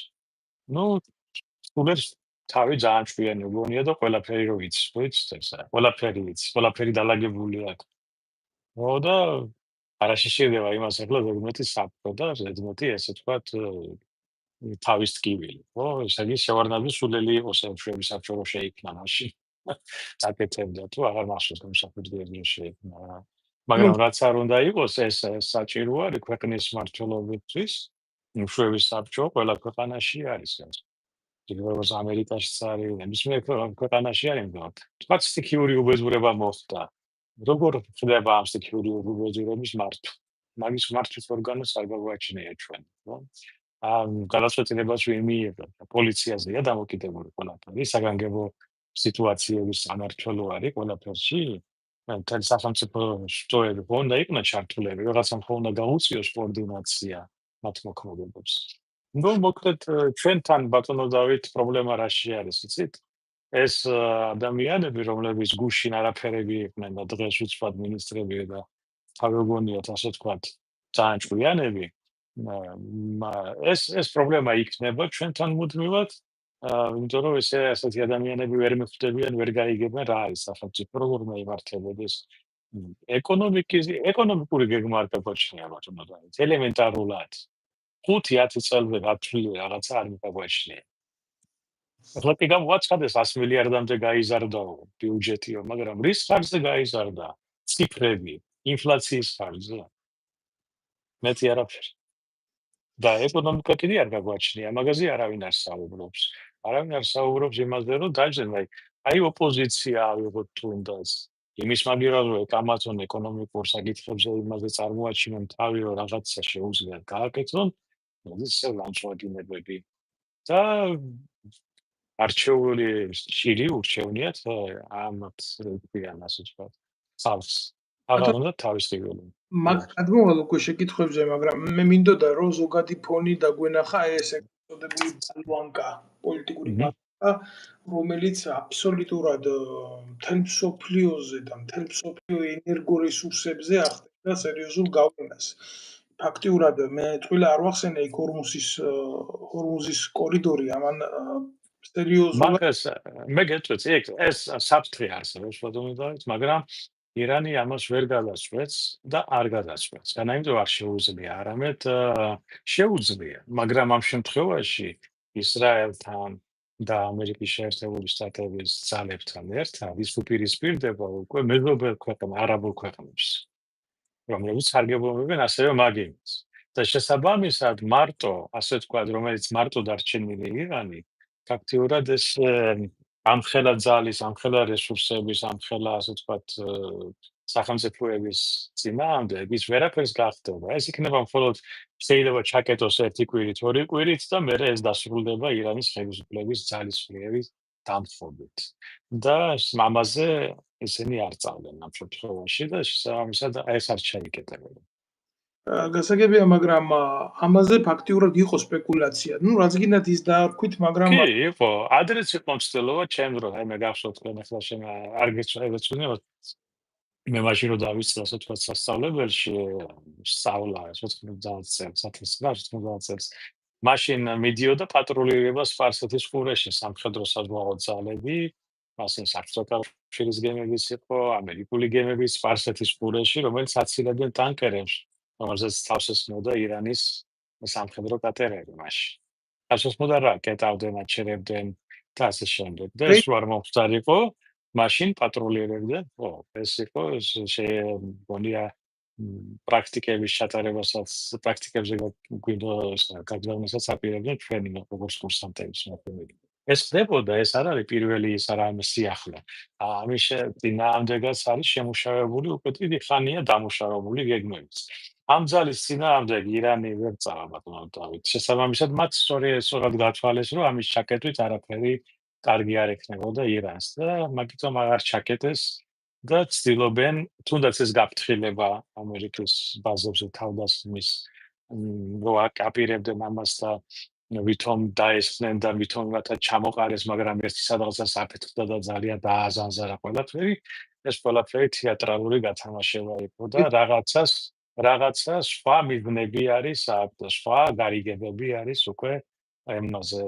სულებს თავი ძალიან ჭკვიანი გონია და ყველაფერი რო იცის, ხო იცით ეს? ყველაფერი იცის, ყველაფერი დალაგებული აქვს. და არაში შეიძლება იმას ახლა ზედმეტი საფრთხე და ზედმეტი ესე ვთქვათ თავის ტკივილი, ხო? ესე იგი შევარდნაძის სულელი იყოს შვების საბჭო შეიქმნა მაშინ. აკეთებდა თუ აღარ მახსოვს გამოსახურდიებრივ შეიქმნა. მაგრამ რაც არ უნდა იყოს, ეს საჭირო არის ქვეყნის მმართველობისთვის, შვების საბჭო ყველა ქვეყანაში არის ეს. როგორც ამერიკაშიც არის, ნებისმიერ ქვეყანაში არის, თქვა სტიქიური უბედურება მოხდა. როგორ ხდება ამ სტიქიური უბედურების მართვა? მაგის მართვის ორგანოს არ გაგვაჩნია ჩვენ, ხო? გადაწყვეტილებას ვინ მიიღო? პოლიციაზეა დამოკიდებული ყველაფერი, საგანგებო სიტუაციების სამმართველო არის ყველაფერში. მთელი სახელმწიფო შტოები უნდა იყვნენ ჩართულები, რაღაცამ ხო უნდა გაუწიოს კოორდინაცია მათ მოქმედებებს. მოკლედ ჩვენთან ბატონო დავით პრობლემა რაში არის, იცით? ეს ადამიანები, რომლებიც გუშინ არაფერები იყვნენ და დღეს უცბად მინისტრები და თავგონიათ ასე თქვათ ძალიან ჭკვიანები, ეს პრობლემა იქნება ჩვენთან მუდმივად, იმიტომ რომ ასეთი ადამიანები ვერ მიხვდებიან, ვერ გაიგებენ რა არის სახელმწიფო, როგორ უნდა იმართებოდეს. ეკონომიკური გეგმა არ გაგვაჩნია ბატონო, ელემენტარულად 5-10 წელზე გათვლილი რაღაცა არ მიგვაჩნია. ახლა კი გამოაცხადეს 100 მილიარდამდე გაიზარდა ბიუჯეტიო, მაგრამ რის ხარჯზე გაიზარდა? ციფრები, ინფლაციის ხარჯზე. მეტი არაფერი. და ეკონომიკა კიდე არ გაგვაჩნია, მაგაზე არავინ არ საუბრობს. არავინ არ საუბრობს იმაზე, რომ დაждენ, აი ოპოზიცია ავიღოთ თუნდაც. იმის მაგერად რომ ეკამათონ ეკონომიკურ საკითხებზე იმაზე წარმოაჩინონ თავი, რომ რაღაცა შეუძლიათ გააკეთონ, ისე ლანჩვაგინებები. და არჩეული შირი ურჩევნიათ ამათ რეგიან ასე ვთქვათ. სავს. აღარ უნდა თავის ღირველი. მაგ გადმოვალ უკვე შეკითხვებზე, მაგრამ მე მინდოდა რომ ზოგადი ფონი დაგვენახა ეს ეგრეთწოდებული ბალვანკა, პოლიტიკური ბალვანკა, რომელიც აბსოლუტურად მთელ მსოფლიოზე და მთელ მსოფლიო ენერგორესურსებზე ახდენდა სერიოზულ გავლენას. ფაქტიურად მე თვითონ არ ვახსენე იქ ჰორმუზის კორიდორი ამან სერიოზულად მაგას მე გეტყვით, ეს საფრთხე არსებობს ბატონო, მაგრამ ირანი ამას ვერ გადაწყვეტს და არ გადაწყვეტს. განაიმდო არ შეუძლია, არამედ შეუძლია, მაგრამ ამ შემთხვევაში ისრაელთან და ამერიკის შეერთებული შტატების ძალებთან ერთად ის უპირისპირდება უკვე მეზობელ ქვეყნებს, არაბულ ქვეყნებს, რომლებიც სარგებლობენ ასევე მაგ იმას. და შესაბამისად მარტო, ასე ვთქვათ, რომელიც მარტო დარჩენილი ირანი, ფაქტიურად ეს ამხელა ძალის, ამხელა რესურსების, ამხელა ასე ვთქვათ სახელმწიფოების წინააღმდეგ ის ვერაფერს გახდება. ეს იქნება მხოლოდ შეიძლება ჩაკეტოს ერთი კვირით, ორი კვირით და მერე ეს დასრულდება ირანის ხელისუფლების ძალისხმევით დამხობით. და ამაზე ისინი არ წავდნენ ამ შემთხვევაში და შესაბამისად ეს არ ჩაიკეტებოდა. გასაგებია, მაგრამ ამაზე ფაქტიურად იყო სპეკულაცია. რაც გინდათ ის დაარქვით, მაგრამ კი, იყო. ადრეც იყო მცდელობა, ჩემს დროს, მე გახსოვთ, ახლა შენ არ გეცნობ. მე მაშინ რომ დავიწყე ასე თქვა სასწავლებელში სწავლა, 90 წელს, 1990 წელს. მაშინ მიდიოდა პატრულირება სპარსეთის ყურეში სამხედრო საზღვაო ძალები, ასე საქართველოს კავშირის გემებიც იყო, ამერიკული გემებიც სპარსეთის ყურეში, რომელიც აცილებდნენ ტანკერებს, რომელზეც თავს ესმოდა ირანის სამხედრო კატერები მაშინ. თავს ესმოდა რა, კეტავდნენ, აჩერებდნენ და ასე შემდეგ. და ეს არ მომხდარ იყო. მაშინ პატრულირებდნენ, ეს იყო შეგონია პრაქტიკების ჩატარებასაც, პრაქტიკებზე გაგზავნასაც აპირებდნენ ჩვენი როგორც კურსანტების მოქმედება. ეს ხდებოდა, ეს არ არის პირველი ის არ არის სიახლე. ამის წინააღმდეგაც არის შემუშავებული უკვე დიდი ხანია დამუშავებული გეგმებიც. ამ ძალის წინააღმდეგ ირანი ვერ წავა ბატონო დავით. შესაბამისად მათ სწორად გათვალეს, რომ ამის ჩაკეტვით არაფერი კარგი არ ექნებოდა ირანს და მაგიტომ აღარ ჩაკეტეს და ცდილობენ თუნდაც ეს გაფრთხილება ამერიკის ბაზებზე თავდასხმის რო აკაპირებდნენ ამას და ვითომ დაესხნენ და ვითომ რათა ჩამოყარეს, მაგრამ ერთი სადღაცას აფეთქდა და ძალიან დააზანზარა ყველაფერი, ეს ყველაფერი თეატრალური გათამაშება იყო და რაღაცა სხვა მიზნები არის, სხვა გარიგებები არის უკვე ემაზე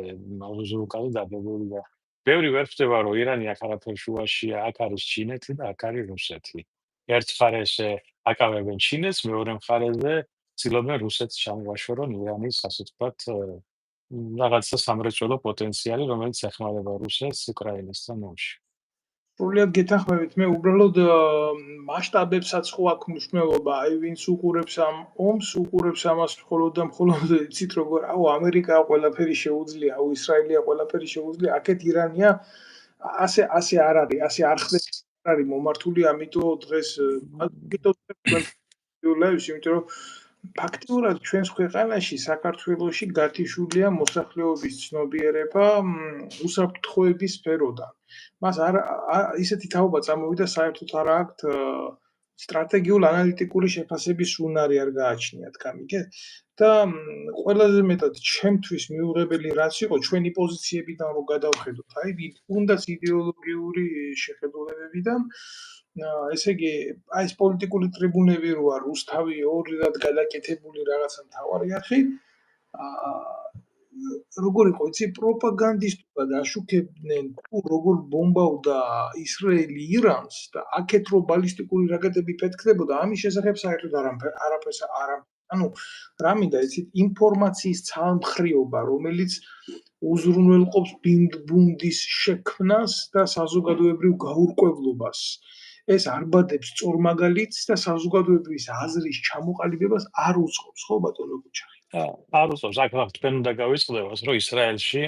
უზრუკავი დადებული და ბევრი ვერ ხდება, რომ ირანი აქ არაფერ შუაშია, აქ არის ჩინეთი და აქ არის რუსეთი. ერთ მხარეზე აკავებენ ჩინეთს, მეორე მხარეზე ცდილობენ რუსეთს ჩამოაშორონ ირანის, ასე ვთქვათ, რაღაცა სამრეწველო პოტენციალი, რომელიც ეხმარება რუსეთს უკრაინასთან ომში. სრულიად გეთანხმებით, მე უბრალოდ მასშტაბებსაც ხო აქვს მნიშვნელობა, აი ვინც უყურებს ამ ომს, უყურებს ამას მხოლოდ და მხოლოდ იცით როგორ, ამერიკა ყველაფერი შეუძლია, ისრაელია ყველაფერი შეუძლია, აქეთ ირანია ასე არ არის, ასე არ ხდება, არ არის მომართული, ამიტომ დღეს იმიტომ რომ ფაქტიურად ჩვენს ქვეყანაში, საქართველოში გათიშულია მოსახლეობის ცნობიერება უსაფრთხოების სფეროდან. მას ისეთი თაობა წამოვიდა, საერთოდ არ აქვთ სტრატეგიულ ანალიტიკური შეფასების უნარი არ გააჩნიათ გამიგე და ყველაზე მეტად ჩემთვის მიუღებელი რაც იყო ჩვენი პოზიციებიდან რომ გადავხედოთ, აი თუნდაც იდეოლოგიური შეხედულებებიდან ესე იგი, აი ეს პოლიტიკური ტრიბუნები რო არ რუსთავი ორად გადაკეთებული რაღაცა მთავარი არხი, აა როგორ იყო იცი პროპაგანდისტულად აშუქებდნენ თუ როგორ ბომბავდა ისრაელი ირანს და აქეთ რო ბალისტიკური რაკეტები პეთქდებოდა ამის შესახებ საერთოდ არაფერს ანუ რა მინდა იცით ინფორმაციის ცალმხრივობა რომელიც უზრუნველყოფს ბუნდის შექმნას და საზოგადოებრივ გაურკვევლობას ეს არბადებს წორმაგალითს და საზოგადოებრივის აზრის ჩამოყალიბებას არ უწყობს ხო ბატონო გუჩახი არ უწევს აქ თქვენ უნდა გავიწყდებას რომ ისრაელში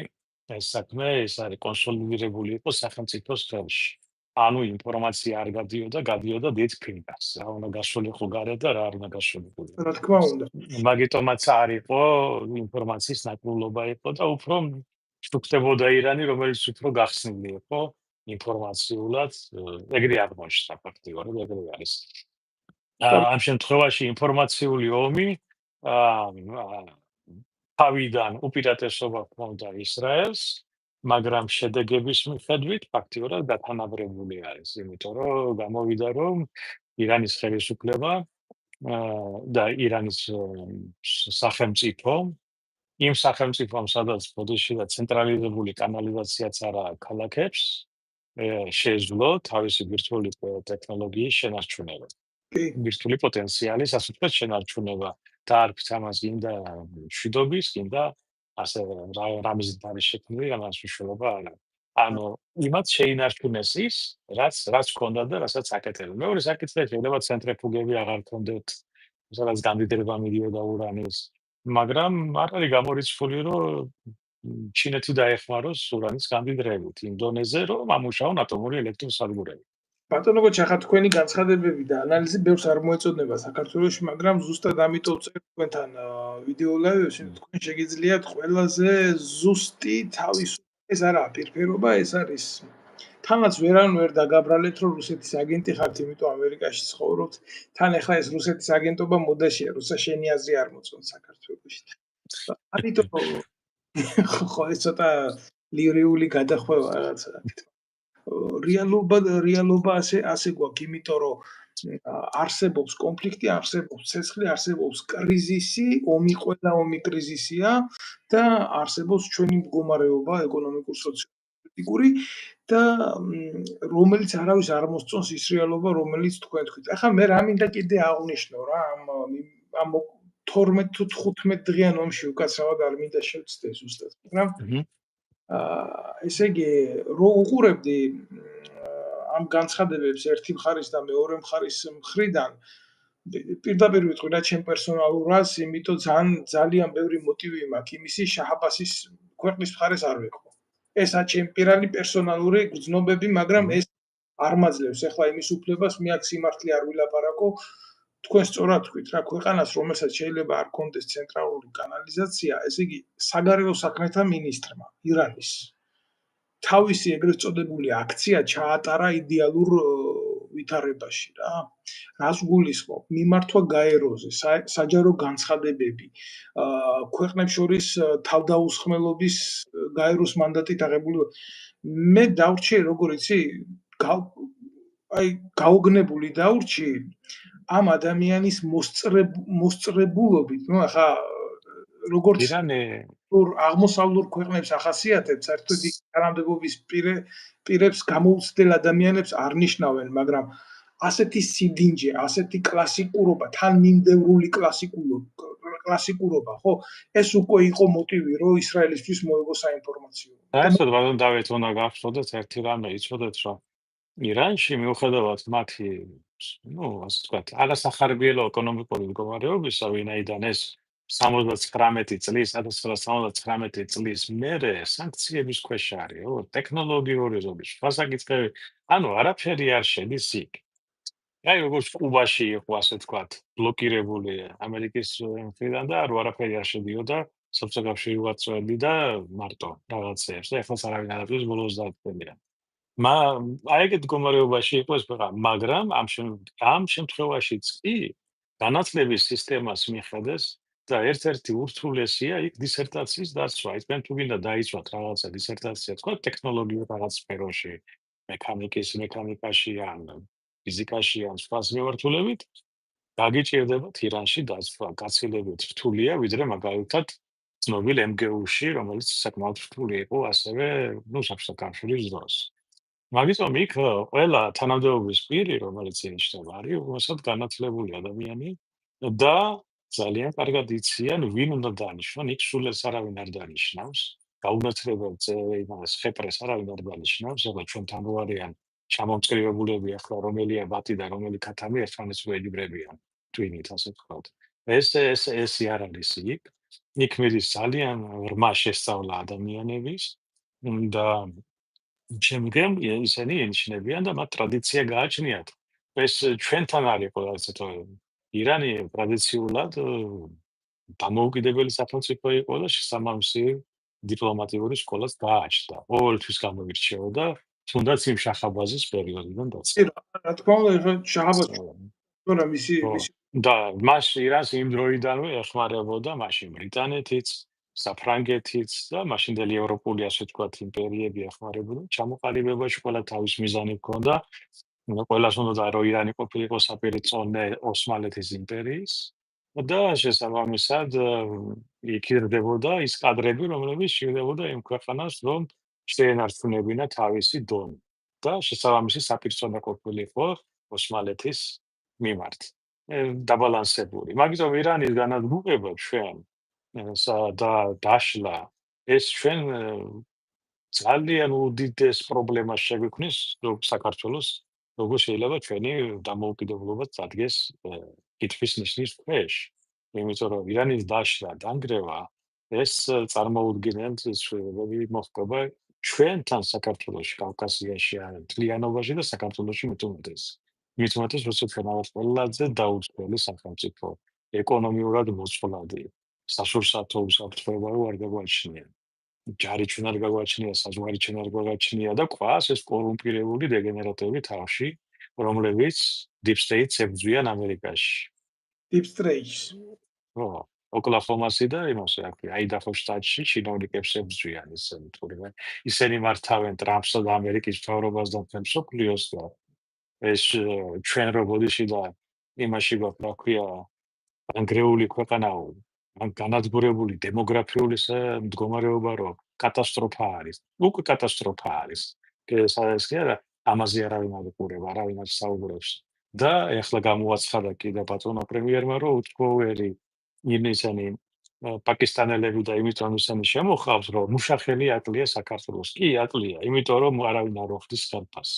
ეს საქმე ეს არის კონსოლიდირებული იყო სახელმწიფოს ხელში ანუ ინფორმაცია არ გადიოდა დიდ ფინკას რა უნდა გასულიყო გარეთ და რა არ უნდა გასულიყო რა თქმა უნდა მაგიტომაც არ იყო ინფორმაციის ნაკლებობა იყო და უფრო შუქდებოდა ირანი რომელიც უფრო გახსნილი იყო ინფორმაციულად ეგრე აღმოჩნდა ფაქტიურად ეგრე არის ამ შემთხვევაში ინფორმაციული ომი თავიდან უპირატესობა ჰქონდა ისრაელს, მაგრამ შედეგების მიხედვით ფაქტიურად დათანაბრებული არის, იმიტომ რომ გამოვიდა რომ ირანის ხელისუფლება და ირანის სახელმწიფო იმ სახელმწიფომ სადაც ბოდიში და ცენტრალიზებული კანალიზაციაც არა ქალაქებს შეძლო თავისი ვირტუალური ტექნოლოგიის შენარჩუნება. ვირტუალური პოტენციალის ასე ვთქვათ შენარჩუნება და არ ფიცამას გინდა შვიდობის, გინდა ასე რამის არის შექმნილი, ამას მნიშვნელობა არ აქვს. ანუ იმათ შეინარჩუნეს ის, რაც ჰქონდა და რასაც აკეთებდნენ. მეორე საკითხი შეიძლება ცენტრიფუგები აღარ ჰქონდეთ, სადაც გამდიდრება მიდიოდა ურანის, მაგრამ არ არის გამორიცხული, რომ ჩინეთი დაეხმაროს ურანის გამდიდრებით, ინდონეზე რომ ამუშაონ ატომური ელექტროსადგურები. ბატონო გოჩახა თქვენი განცხადებები და ანალიზი ბევრს არ მოეწოდება საქართველოში, მაგრამ ზუსტად ამიტომ წერ თქვენთან ვიდეო ლაივებში თქვენ შეგიძლიათ ყველაზე ზუსტი თავისუფლება ეს არა პირფერობა, ეს არის თანაც ვერ დაგაბრალეთ რომ რუსეთის აგენტი ხართ, იმიტომ ამერიკაში ცხოვრობთ. თან ახლა ეს რუსეთის აგენტობა მოდაშია, რუსა შენი აზრი არ მოწონს საქართველოში. ამიტომ ხო ეს ცოტა ლირიული გადახვევა რაღაცა თვითონ რეალობა ასე გვაქვს, იმიტომ რომ არსებობს კონფლიქტი, არსებობს ცეცხლი, არსებობს კრიზისი, ყველა ომი კრიზისია და არსებობს ჩვენი მდგომარეობა ეკონომიკურ-სოციალურ-პოლიტიკური და რომელიც არავის არ მოსწონს ის რეალობა, რომელიც თქვენ თქვით. ახლა მე რა მინდა კიდე აღვნიშნო რა ამ 12 თუ 15 დღიან ომში უკაცრავად არ მინდა შევწდე ზუსტად, მაგრამ ესე იგი რო უყურებდი ამ განცხადებებს ერთი მხარის და მეორე მხარის მხრიდან პირდაპირ ვიტყვი რა ჩემ პერსონალურას, იმიტომ ძალიან ბევრი მოტივი მაქვს იმისი შაჰ-აბასის ქვეყნის მხარეს არ ვეყო. ესა ჩემ პირადი პერსონალური გრძნობები, მაგრამ ეს არ მაძლევს ახლა იმის უფლებას მე აქ სიმართლე არ ვილაპარაკო. თქვენ სწორად თქვით რა ქვეყანას რომელსაც შეიძლება არ კონდეს ცენტრალური კანალიზაცია, ესე იგი საგარეო საქმეთა მინისტრმა ირანის თავისი ეგრეთ წოდებული აქცია ჩაატარა იდეალურ ვითარებაში რა. რას გულისხმობ? მიმართვა გაეროზე, საჯარო განცხადებები, ქვეყნებს შორის თავდაუსხმელობის გაეროს მანდატით აღებული. მე დავრჩი როგორ იცი, აი გაოგნებული დავრჩი ამ ადამიანის მოსწრებულობით, ну ახლა როგორც ირანი აღმოსავლურ ქვეყნებს ახასიათებს, საერთოდ იქ თანამდებობის პირებს გამოუცდელ ადამიანებს არ ნიშნავენ, მაგრამ ასეთი სიდინჯე, ასეთი კლასიკურობა, თანმიმდევრული კლასიკურობა, ხო? ეს უკვე იყო მოტივი, რომ ისრაელისთვის მოეგო საინფორმაციო. ასე ბატონ დავით უნდა გავხსოვდეთ ერთი რამე, იცოდეთ რომ ირანში მიუხედავად მათი ასე ვთქვათ, არასახარბიელო ეკონომიკური მდგომარეობისა, ვინაიდან ეს 79 წლის, 1979 წლის მერე სანქციების ქვეშ არის, ხო, ტექნოლოგიური ზოგი, სხვა საკითხები, ანუ არაფერი არ შედის იქ. აი როგორც კუბაში იყო, ასე ვთქვათ, ბლოკირებული ამერიკის მხრიდან და არაფერი არ შედიოდა საბჭოთა უაწყვეტი და მარტო რაღაცეებს და ეხლა არავინ არ არის ბოლოს დაწყებია. აი ეგეთ მდგომარეობაში იყო ეს ქვეყანა, მაგრამ ამ შემთხვევაშიც კი განათლების სისტემას მიხედეს და ერთ-ერთი ურთულესია იქ დისერტაციის დაცვა. თქვენ თუ გინდა დაიცვათ რაღაცა დისერტაცია, თქვა ტექნოლოგიურ რაღაც სფეროში, მექანიკაში ან ფიზიკაში ან სხვა მიმართულებით, გაგიჭირდებათ ირანში დაცვა. გაცილებით რთულია, ვიდრე მაგალითად ცნობილ MGU-ში, რომელიც საკმაოდ რთული იყო ასევე, საბჭოთა კავშირის დროს. მაგიტომ იქ ყველა თანამდებობის პირი, რომელიც ინიშნება, არის უბრალოდ განათლებული ადამიანი და ძალიან კარგად იციან, ვინ უნდა დანიშნონ, იქ სულელს არავინ არ დანიშნავს, გაუნათლებელ იმას ხეპრეს არავინ არ დანიშნავს, ეხლა ჩვენთან რო არიან ჩამომწკრივებულები ახლა რომელია ბატი და რომელი ქათამი ერთმანეთს ვეჯიბრებიან twin-ით, ასე ვთქვათ. ეს არ არის იქ. იქ მიდის ძალიან ღრმა შესწავლა ადამიანების და შემდგომ ისინი ენიშნებიან და მათ ტრადიცია გააჩნიათ. ეს ჩვენთან არის ყველა ცოტა ირანი ტრადიციულად დამოუკიდებელი სახელმწიფო იყო და შესაბამისი დიპლომატიური სკოლაც გააჩნდა. ყოველთვის გამოირჩეოდა, თუნდაც იმ შაჰაბაზის პერიოდიდან კი, დაწყება. რა თქმა უნდა, ეხლა შაჰაბაზი თორემ მისი და მას ირანს იმ დროიდანვე ეხმარებოდა მაშინ ბრიტანეთიც, საფრანგეთიც და მაშინდელი ევროპული ასე ვთქვათ იმპერიები ეხმარებოდა. ჩამოყალიბებაში ყველა თავის მიზანი ჰქონდა. ყველას უნდა რომ ირანი ყოფილიყო საპირიწონე ოსმალეთის იმპერიის და შესაბამისად იქირდებოდა ის კადრები, რომლებიც ჭირდებოდა იმ ქვეყანას, რომ შეენარჩუნებინა თავისი დონე და შესაბამისი საპირწონე ყოფილიყო ოსმალეთის მიმართ. დაბალანსებული. მაგიტომ ირანის განადგურება ჩვენ და დაშლა ეს ჩვენ ძალიან უდიდეს პრობლემას შეგვიქმნის საქართველოს, როგორ შეიძლება ჩვენი დამოუკიდებლობა წადგეს კითხვის ნიშნის ქვეშ. იმიტომ რომ ირანის დაშლა, დანგრევა ეს წარმოუდგენელ ცვლილებები მოხდება ჩვენთან საქართველოში, კავკასიაში, მთლიანობაში და საქართველოში მით უმეტეს, როცა ჩვენ ავართ ყველაზე დაუცველი სახელმწიფო, ეკონომიურად მოწყვლადი, სასურსათო უსაფრთხოება არ გაგვაჩნია. ჯარი ჩვენ არ გაგვაჩნია, საზღვარი ჩვენ არ გაგვაჩნია და ყავს ეს კორუმპირებული დეგენერატები თავში, რომლებიც deep state-ს ებრძვიან ამერიკაში. deep state-ს. ოკლაჰომასი და იმას რა ქვია, აიდაჰოს შტატში ჩინოვნიკებს ებრძვიან ისინი მართავენ ტრამპსა და ამერიკის მთავრობას და მთელ მსოფლიოს და ეს ჩვენ რო ბოდიში და იმაში გვაქვს რა ქვია, ანგრეული ქვეყანაო, განადგურებული დემოგრაფიული მდგომარეობა რო კატასტროფა არის. უკვე კატასტროფა არის. ეს არა, ამაზე არავინ არ უყურება, არავინ არ საუბრობს. და ეხლა გამოაცხადა კიდე ბატონო პრემიერმა, რომ უთქოელი ისინი პაკისტანელები და იმიტომ ისინი შემოხავს, რომ მუშახელი აკლია საქართველოს. კი, აკლია, იმიტომ რომ არავინ არ უხდის ხელფას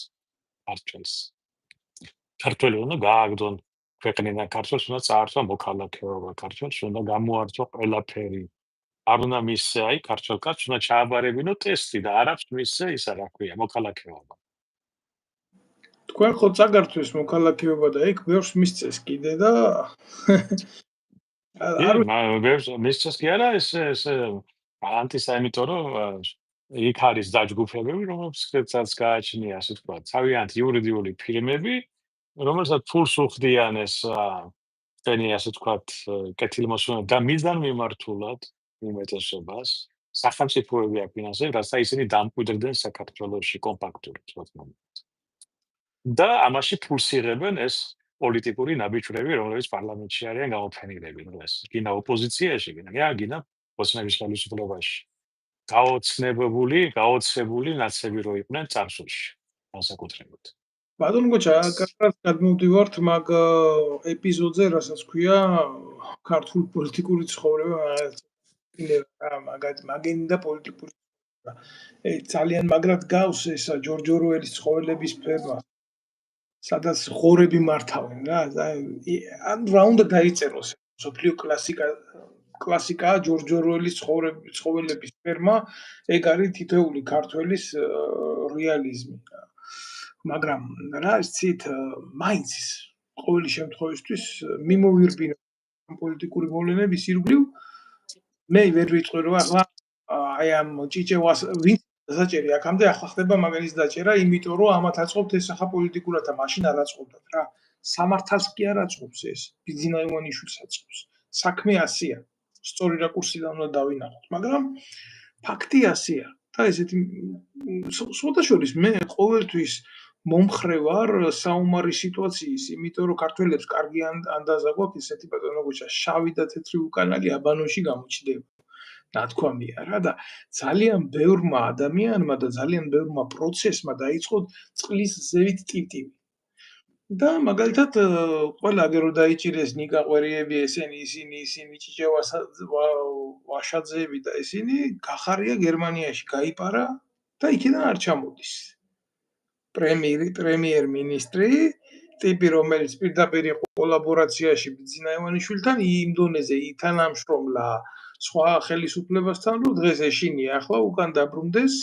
ქართველს. ქართველი უნდა გააგდონ ქვეყნიდან ქართველს უნდა წაართვა მოქალაქეობა, ქართველს უნდა გამოართვა ყველაფერი. არ უნდა მისცე აი ქართველ კაცს უნდა ჩააბარებინო ტესტი და არ აქვს მისცე ისა რა ქვია, მოქალაქეობა. თქვენ ხო წაგართვეს მოქალაქეობა და იქ ბევრს მისცეს კიდე და ბევრს მისცეს კი არა ეს ანტისემიტო რომ იქ არის დაჯგუფებები, რომელსაც გააჩნია, ასე ვთქვათ, თავიანთი იურიდიული ფირმები, რომელსაც ფულს უხდიან ეს ჩვენი, ასე ვთქვათ, კეთილმოსურნეობა და მიზანმიმართულად უმეტესობას სახელმწიფოები აფინანსებენ, რათა ისინი დამკვიდრდნენ საქართველოში კომპაქტურად, თქოს მომენტ. და ამაში ფულს იღებენ ეს პოლიტიკური ნაბიჯვრები, რომლებიც პარლამენტში არიან გამოფენილები, ეს გინა ოპოზიციაში, გინა ოცნების ხელისუფლებაში. გაოცებული ნაცები რო იყვნენ წარსულში, განსაკუთრებით. ბატონო გოჩა, კარგად გადმოვდივართ მაგ ეპიზოდზე, რასაც ქვია ქართულ პოლიტიკური ცხოვრება, მაგენი და პოლიტიკური ცხოვრება. ძალიან მაგრად გავს ეს ჯორჯ ორუელის ცხოველების ფერმა. სადაც ღორები მართავენ რა, რა უნდა დაიწეროს მსოფლიო კლასიკაა ჯორჯ ორუელის ცხოველების ფერმა, ეგ არის თითოეული ქართველის რეალიზმი. მაგრამ რა იცით, მაინც ყოველი შემთხვევისთვის მიმოვირბინა პოლიტიკური მოვლენების ირგვლივ, მე ვერ ვიტყვი რომ ახლა აი ამ ჭიჭევას ვინც დასაჭერი აქამდე ახლა ხდება მაგალის დაჭერა, იმიტომ რომ ამათ აწყობთ ეს ახლა პოლიტიკურად და მაშინ არ აწყობდათ რა. სამართალს კი არ აწყობს ეს, ბიძინა ივანიშვილს აწყობს. საქმე ასეა. სწორი რაკურსიდან უნდა დავინახოთ, მაგრამ ფაქტი ასეა. და ესეთი სხვადასხვა მე ყოველთვის მომხრე ვარ საომარი სიტუაციის, იმიტომ რომ ქართველებს კარგი ანდაზა გვაქვს ესეთი ბატონო გუჩა, შავი და თეთრი უკანალი აბანოში გამოჩნდება. ნათქვამია რა და ძალიან ბევრმა ადამიანმა და ძალიან ბევრმა პროცესმა დაიწყო წყლის ზევით ტივტივი. და მაგალითად ყველა აგერო დაიჭირეს ნიკა ყვერიები ისინი ჭიჭე ვაშაძეები და ისინი გახარია გერმანიაში გაიპარა და იქიდან არ ჩამოდის. პრემიერ მინისტრი ტიპი რომელიც პირდაპირ იყო კოლაბორაციაში ბიძინა ივანიშვილთან იმ დონეზე ითანამშრომლა სხვა ხელისუფლებასთან რომ დღეს ეშინია ახლა უკან დაბრუნდეს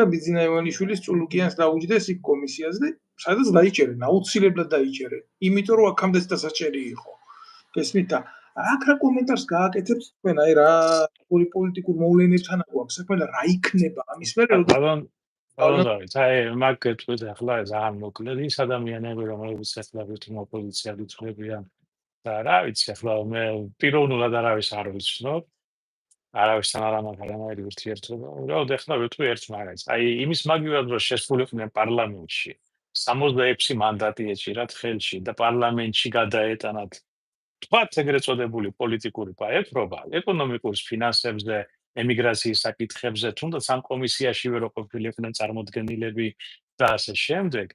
და ბიძინა ივანიშვილის წულუკიანს დაუჯდეს იქ კომისიაზე სადაც დაიჭერენ აუცილებლად დაიჭერენ იმიტომ რომ აქამდეც დასაჭერი იყო გესმით და აქ რა კომენტარს გააკეთებს თქვენ აი რა პოლიტიკურ მოვლენებთან აქვს საქმე და რა იქნება ამის მერე Давид, მაგ კეთილს ახლა ძალიან მოკლედ ის ადამიანები რომლებიც ახლა ვირთუალურ ოპოზიციად იწვევიან და რა ვიცი ახლა მე პიროვნულად არავის არ ვიცნობ არავისთან არ ამაყ არანაირი ურთიერთობა უბრალოდ ახლა ვიტყვი ერთ მაგას აი იმის მაგივრად რომ შესრულიყვნენ პარლამენტში 66 მანდატი ეჭირათ ხელში და პარლამენტში გადაეტანათ თქვათ ეგრეთ წოდებული პოლიტიკური პაექრობა ეკონომიკურ ფინანსებზე ემიგრაციის საკითხებზე, თუნდაც ამ კომისიაში ვერ ყოფილიყვნენ წარმოდგენილები და ასე შემდეგ,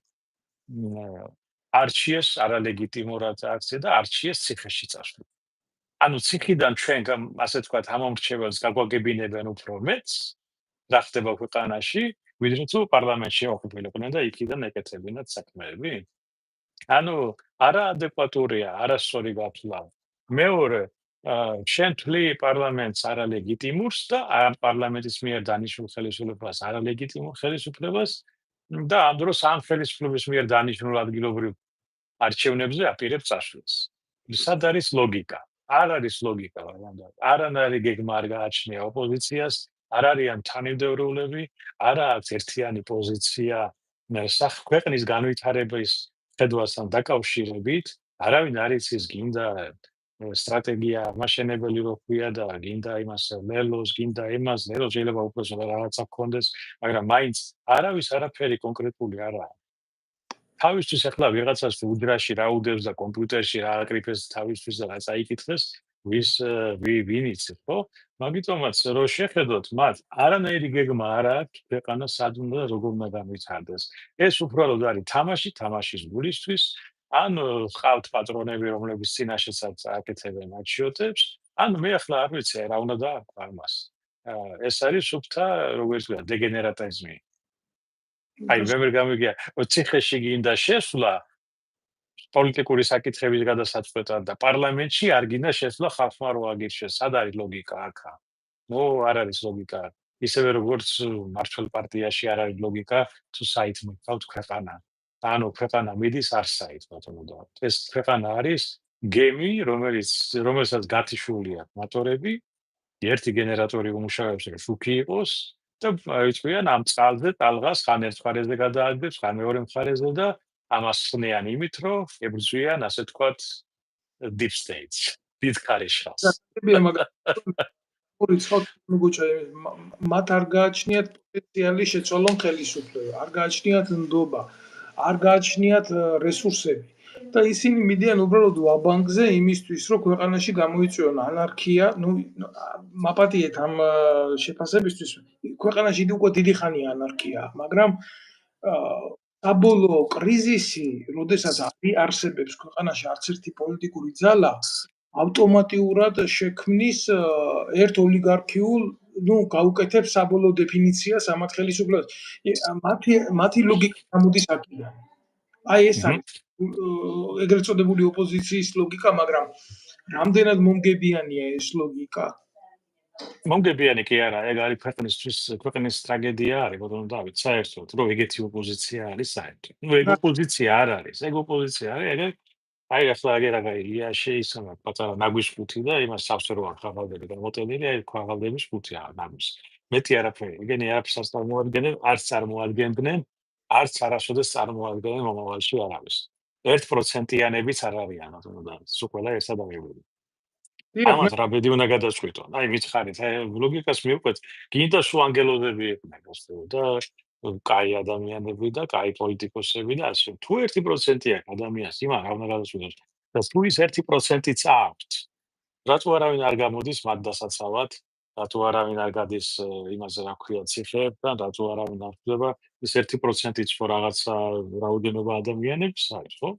არჩიეს არალეგიტიმურად აქცია და არჩიეს ციხეში წასვლა. ანუ ციხიდან ჩვენ ასე თქვათ ამომრჩეველს გაგვაგებინებენ უფრო მეც, რა ხდება ქვეყანაში, ვიდრე თუ პარლამენტში ყოფილიყვნენ და იქიდან ეკეთებინათ საქმეები. ანუ არაადეკვატურია, არასწორი გათვლა. მეორე შენ თვლი პარლამენტს არალეგიტიმურს და ამ პარლამენტის მიერ დანიშნულ ხელისუფლებას არალეგიტიმურ ხელისუფლებას და ამ დროს ამ ხელისუფლების მიერ დანიშნულ ადგილობრივ არჩევნებზე აპირებს წასვლას. სად არის ლოგიკა? არ არის ლოგიკა, არანაირი გეგმა არ გააჩნია ოპოზიციას, არ არიან თანმიმდევრულები, არ აქვს ერთიანი პოზიცია ქვეყნის განვითარების ხედვასთან დაკავშირებით, არავინ არ იცის გინდა სტრატეგია მაშენებელი რო ქვია და გინდა იმას ლელოს, გინდა იმას, ლელო შეიძლება უკვე რაღაცა გქონდეს, მაგრამ მაინც არავის არაფერი კონკრეტული არ არის. თავისთვის ახლა ვიღაცას უძრაში რა უდევს და კომპიუტერში რა აკრიფეს თავისთვის და რაც აიკითხეს, ვინ იცის, ხო? მაგიტომაც რო შეხედოთ მათ, არანაირი გეგმა არ აქვს ქვეყანა სად უნდა და როგორ უნდა განვითარდეს. ეს უბრალოდ არის თამაშის გულისთვის ან ხავთ პატრონები, რომლებიც წინაშეცაც აკეთებენ აჩიოტებს, ან მე ახლა არ ვიცი რა უნდა დაარქვა ამას. ეს არის სუფთა, როგორც ვთქვა, დეგენერატიზმი. აი, ვერ გამიგია, ციხეში გინდა შესვლა პოლიტიკური საკითხების გადასაწყვეტად და პარლამენტში არ გინდა შესვლა ხალხმა რო აგირჩეს. სად არის ლოგიკა აქა? არ არის ლოგიკა. ისევე როგორც მართლ პარტიაში არ არის ლოგიკა, თუ საით მიყავთ ქვეყანა. ანუ ქვეყანა მიდის არ საით, ბატონო და ეს ქვეყანა არის გემი, რომელსაც გათიშული აქვს მოტორები, ერთი გენერატორი უმუშავებს, რომ შუქი იყოს და აიწვიან ამ წყალზე ტალღას ხან ერთ მხარეზე გადააგდებს, ხან მეორე მხარეზე და ამას ხნიან იმით, რომ ებრძვიან, ასე თქვათ, deep states, დიდ ქარიშხალს. მათ არ გააჩნიათ პოტენციალი შეცვალონ ხელისუფლება, არ გააჩნიათ ნდობა, არ გააჩნიათ რესურსები და ისინი მიდიან უბრალოდ ვაბანკზე იმისთვის, რომ ქვეყანაში გამოიწვიონ ანარქია, მაპატიეთ ამ შეფასებისთვის, ქვეყანაში უკვე დიდი ხანია ანარქია, მაგრამ საბოლოო კრიზისი, როდესაც არსებობს ქვეყანაში არც ერთი პოლიტიკური ძალა, ავტომატურად შექმნის ერთ ოლიგარქიულ, გაუკეთებს საბოლოო დეფინიციას ამათ ხელისუფლებას. მათი ლოგიკა გამოდის აქედან. აი ეს არის ეგრეთ წოდებული ოპოზიციის ლოგიკა, მაგრამ რამდენად მომგებიანია ეს ლოგიკა? მომგებიანი კი არა, ეგ არის ქვეყნის ტრაგედია არის, ბატონო დავით, საერთოდ, რომ ეგეთი ოპოზიცია არის საერთოდ. ეგ ოპოზიცია არ არის, ეგ ოპოზიცია არის, აი ახლა აგერაგაია შეისამა პატარა ნაგვის ხუთი და იმას სავსე რო ახალგაზრდები გამოტენილი, აი ახალგაზრდების ხუთია ნაგვის. მეტი არაფერი, ეგენი არაფერს წარმოადგენენ, არც წარმოადგენდნენ, არც არასოდეს წარმოადგენენ მომავალში არავის. 1%-იანებიც არ არიან, ბატონო დავით, სულ ყველა ერთად აღებული. ამას რა ბედი უნდა გადაწყვიტონ. აი მითხარით, აი ლოგიკას მივყვეთ, გინდა სულ ანგელოზები იყვნენ, გასწორდა და კაი ადამიანები და კაი პოლიტიკოსები და ასე. თუ 1% აქვს ადამიანს იმან რა უნდა გადასულოს და თუ ის 1%-იც აქვს, რატო არავინ არ გამოდის მათ დასაცავად, რატო არავინ არ გადის იმაზე რა ქვია ციხეებთან, რატო არავინ არ ხვდება ის 1%-იც ხო რაღაცა რაოდენობა ადამიანებს არის, ხო?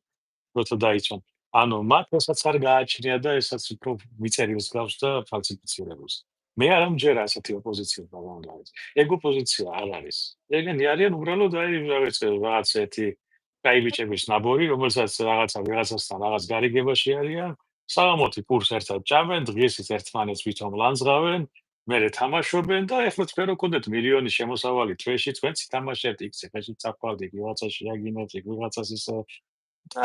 როცა დაიცვან. ანუ მათ რასაც არ გააჩნია და ესაც უფრო მიწერილს გავს და ფალსიფიცირებს. მე არ ამჯერა ასეთი ოპოზიცია ბალანს. ეგ ოპოზიცია არ არის. ეგენი არიან უბრალოდ აი რაღაც ერთი კაი ბიჭების ნაბორი, რომელსაც ვიღაცასთან რაღაც გარიგებაში არიან, საღამოთი პურს ერთად ჭამენ, დღისით ერთმანეთს ვითომ ლანძღავენ, მერე თამაშობენ და ეხლა თქვენ რო გქონდეთ მილიონი შემოსავალი თვეში, თქვენ ცითამაშებთ იქ ციხეში წაყვავდით, ვიღაცაში აგინოთ, იქ ვიღაცას ისე და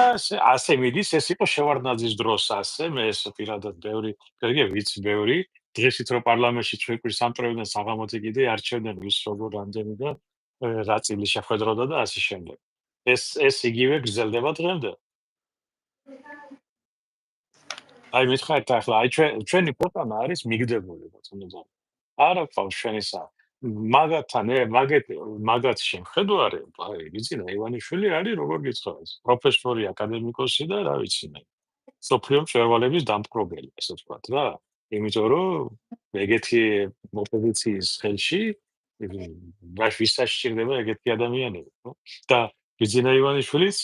ასე მიდის, ეს იყო შევარდნაძის დროს ასე, მე ეს პირადად ვიცი ბევრი, დღესით რომ პარლამენტში ჩვენკვირს ამტვრევდნენ საღამოთი კიდე არჩევდნენ ვის როგორ რამდენი და რა წილი შეხვედროდა და ასე შემდეგ. ეს იგივე გრძელდება დღემდე. აი მითხარით ახლა, აი ჩვენი ქვეყანა არის მიგდებული, ბატონო. არა ყავს ჩვენისა. მაგათ შემხედვარი, აი ვიცი რა ივანიშვილი არის როგორ გიცხოვს. პროფესორი, აკადემიკოსი და რა ვიცი მე. სოფლიო მწვერვალების დამპყრობელი, ასე ვთქვათ რა. იმიტომ რომ ეგეთი ოპოზიციის ხელში ვისაც სჭირდება ეგეთი ადამიანები, ხო? და ბიძინა ივანიშვილიც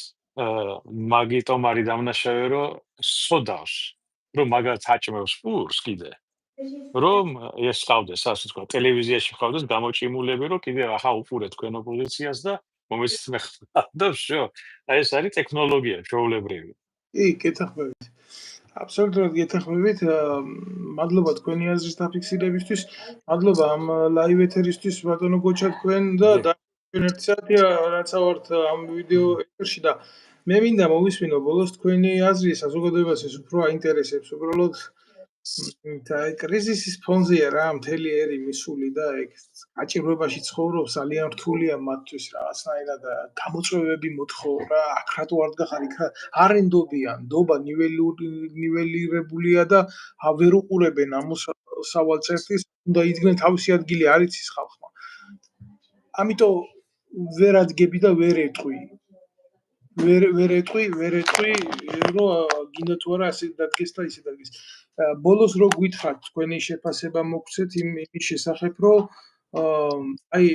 მაგიტომ არის დამნაშავე, რომ სოდავს, რომ მაგათ აჭმევს პურს კიდე. რომ ეს ყავდეს, ასე ვთქვათ, ტელევიზიაში ყავდეს გამოჭიმულები, რომ კიდე ახლა უყურეთ თქვენ ოპოზიციას და მომეცით მეხლა და всё. აი ეს არის ტექნოლოგია ჩვეულებრივი. კი, გეთანხმებით. აბსოლუტურად გეთანხმებით. მადლობა თქვენი აზრის დაფიქსირებისთვის. მადლობა ამ ლაივ ეთერისთვის ბატონო გოჩა თქვენ და ჩვენ 1 საათია რაცა ვართ ამ ვიდეო ეთერში და მე მინდა მოვისმინო ბოლოს თქვენი აზრი საზოგადოებას ეს უფრო აინტერესებს. უბრალოდ აი კრიზისის ფონზეა რა მთელი ერი მისული და ეგ გაჭირვებაში ცხოვრობს ძალიან რთულია მათთვის რაღაცნაირად გამოწვევები მოთხოვა აქ რატო არ გახარ იქ არენდობიან ნდობა ნიველირებულია და ვერ უყურებენ ამოსავალ წერტილს უნდა იდგნენ თავისი ადგილი არ იცის ხალხმა ამიტომ ვერ ადგები და ვერ ეტყვი ვერ ეტყვი რომ გინდა თუ არა ასე დადგეს და ისე დადგეს ბოლოს რო გითხრათ თქვენი შეფასება მოგცეთ იმის შესახებ რომ აი